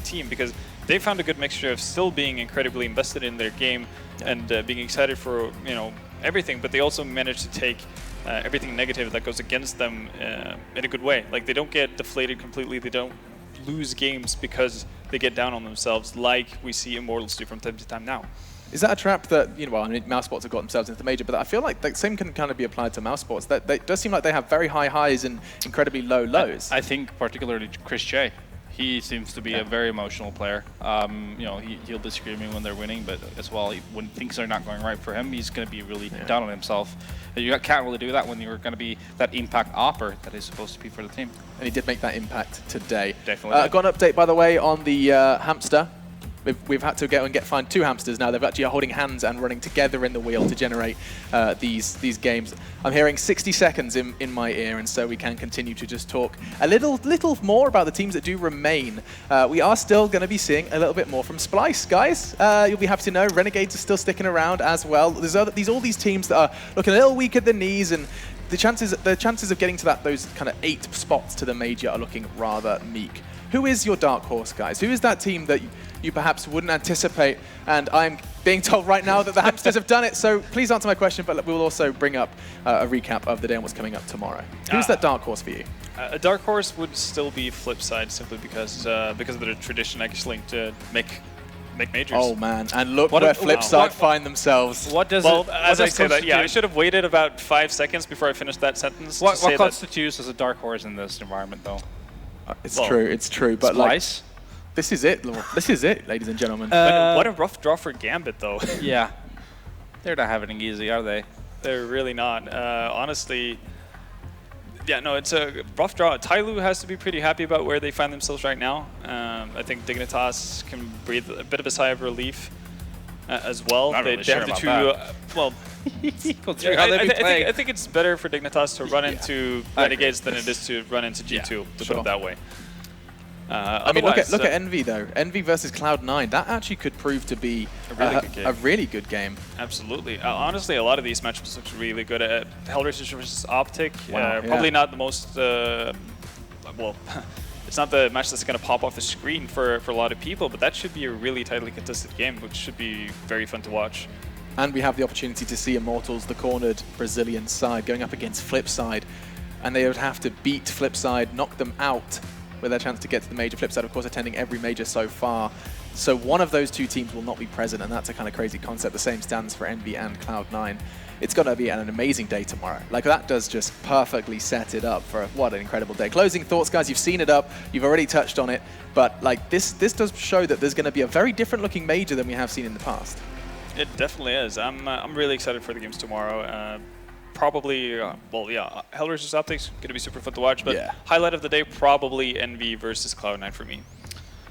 team, because they found a good mixture of still being incredibly invested in their game and being excited for, you know, everything, but they also managed to take everything negative that goes against them in a good way. Like, they don't get deflated completely, they don't lose games because they get down on themselves like we see Immortals do from time to time now. Is that a trap that, you know, well, I mean, mouse sports have got themselves into the major, but I feel like the same can kind of be applied to mouse sports. It does seem like they have very high highs and incredibly low lows. I think particularly Chris J. He seems to be a very emotional player. You know, he'll be screaming when they're winning, but as well, when things are not going right for him, he's going to be really down on himself. You can't really do that when you're going to be that impact offer that is supposed to be for the team. And he did make that impact today. Definitely. Got an update, by the way, on the hamster. We've had to find 2 hamsters now. They're actually holding hands and running together in the wheel to generate these games. I'm hearing 60 seconds in my ear, and so we can continue to just talk a little more about the teams that do remain. We are still going to be seeing a little bit more from Splice, guys. You'll be happy to know Renegades are still sticking around as well. There's all these teams that are looking a little weak at the knees, and the chances of getting to those kind of 8 spots to the major are looking rather meek. Who is your dark horse, guys? Who is that team that you perhaps wouldn't anticipate? And I'm being told right now that the hamsters have done it, so please answer my question, but we'll also bring up a recap of the day and what's coming up tomorrow. Who's that dark horse for you? A dark horse would still be Flipside, simply because of their tradition actually to make majors. Oh man, and look where Flipside find themselves. As I say that, I should have waited about 5 seconds before I finished that sentence. What constitutes as a dark horse in this environment, though? It's true, but Splice? Like, this is it, ladies and gentlemen. What a rough draw for Gambit, though. Yeah. They're not having it easy, are they? They're really not. Honestly, yeah, no, it's a rough draw. Tyloo has to be pretty happy about where they find themselves right now. I think Dignitas can breathe a bit of a sigh of relief as well. Not really sure have about well, I think it's better for Dignitas to run into Renegades than it is to run into G2, to put it that way. I mean, look at Envy, though. Envy versus Cloud9. That actually could prove to be a really good game. Absolutely. Honestly, a lot of these matchups look really good. Hellraiser versus Optic, probably not the most... well, it's not the match that's going to pop off the screen for a lot of people, but that should be a really tightly contested game, which should be very fun to watch. And we have the opportunity to see Immortals, the cornered Brazilian side, going up against Flipside. And they would have to beat Flipside, knock them out with their chance to get to the major. Flipside, of course, attending every major so far. So one of those 2 teams will not be present, and that's a kind of crazy concept. The same stands for Envy and Cloud9. It's going to be an amazing day tomorrow. Like, that does just perfectly set it up for what an incredible day. Closing thoughts, guys. You've seen it up. You've already touched on it. But like this does show that there's going to be a very different looking major than we have seen in the past. It definitely is. I'm really excited for the games tomorrow. Probably, Hellraiser's Optics going to be super fun to watch, but highlight of the day, probably Envy versus Cloud9 for me.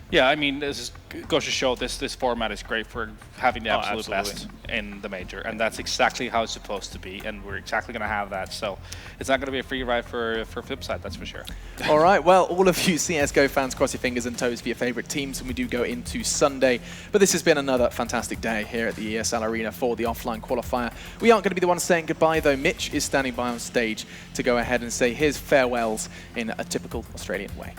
Yeah, I mean, this goes to show this format is great for having the absolute best in the major, and that's exactly how it's supposed to be, and we're exactly going to have that. So it's not going to be a free ride for Flipside, that's for sure. All right, well, all of you CSGO fans, cross your fingers and toes for your favorite teams when we do go into Sunday. But this has been another fantastic day here at the ESL Arena for the offline qualifier. We aren't going to be the ones saying goodbye, though. Mitch is standing by on stage to go ahead and say his farewells in a typical Australian way.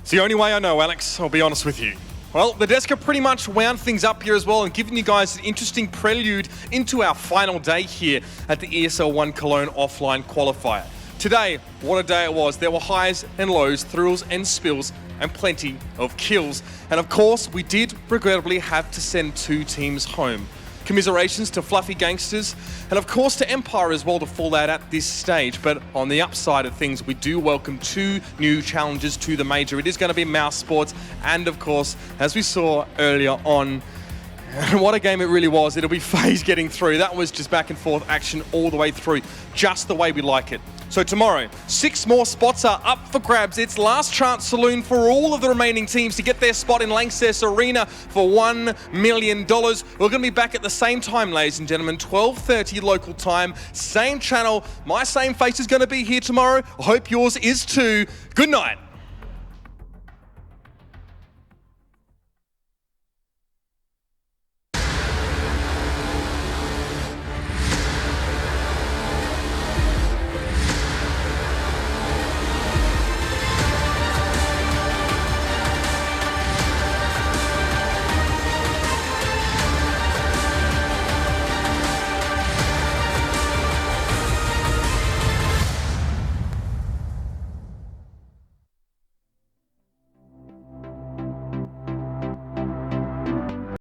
It's the only way I know, Alex, I'll be honest with you. Well, the desk have pretty much wound things up here as well and given you guys an interesting prelude into our final day here at the ESL One Cologne offline qualifier. Today, what a day it was. There were highs and lows, thrills and spills and plenty of kills. And of course, we did regrettably have to send 2 teams home. Commiserations to Fluffy Gangsters, and of course to Empire as well to fall out at this stage. But on the upside of things, we do welcome 2 new challenges to the major. It is going to be Mouse Sports, and of course, as we saw earlier on, what a game it really was. It'll be FaZe getting through. That was just back and forth action all the way through, just the way we like it. So tomorrow, 6 more spots are up for grabs. It's last chance saloon for all of the remaining teams to get their spot in LANXESS Arena for $1 million. We're going to be back at the same time, ladies and gentlemen, 12:30 local time, same channel. My same face is going to be here tomorrow. I hope yours is too. Good night.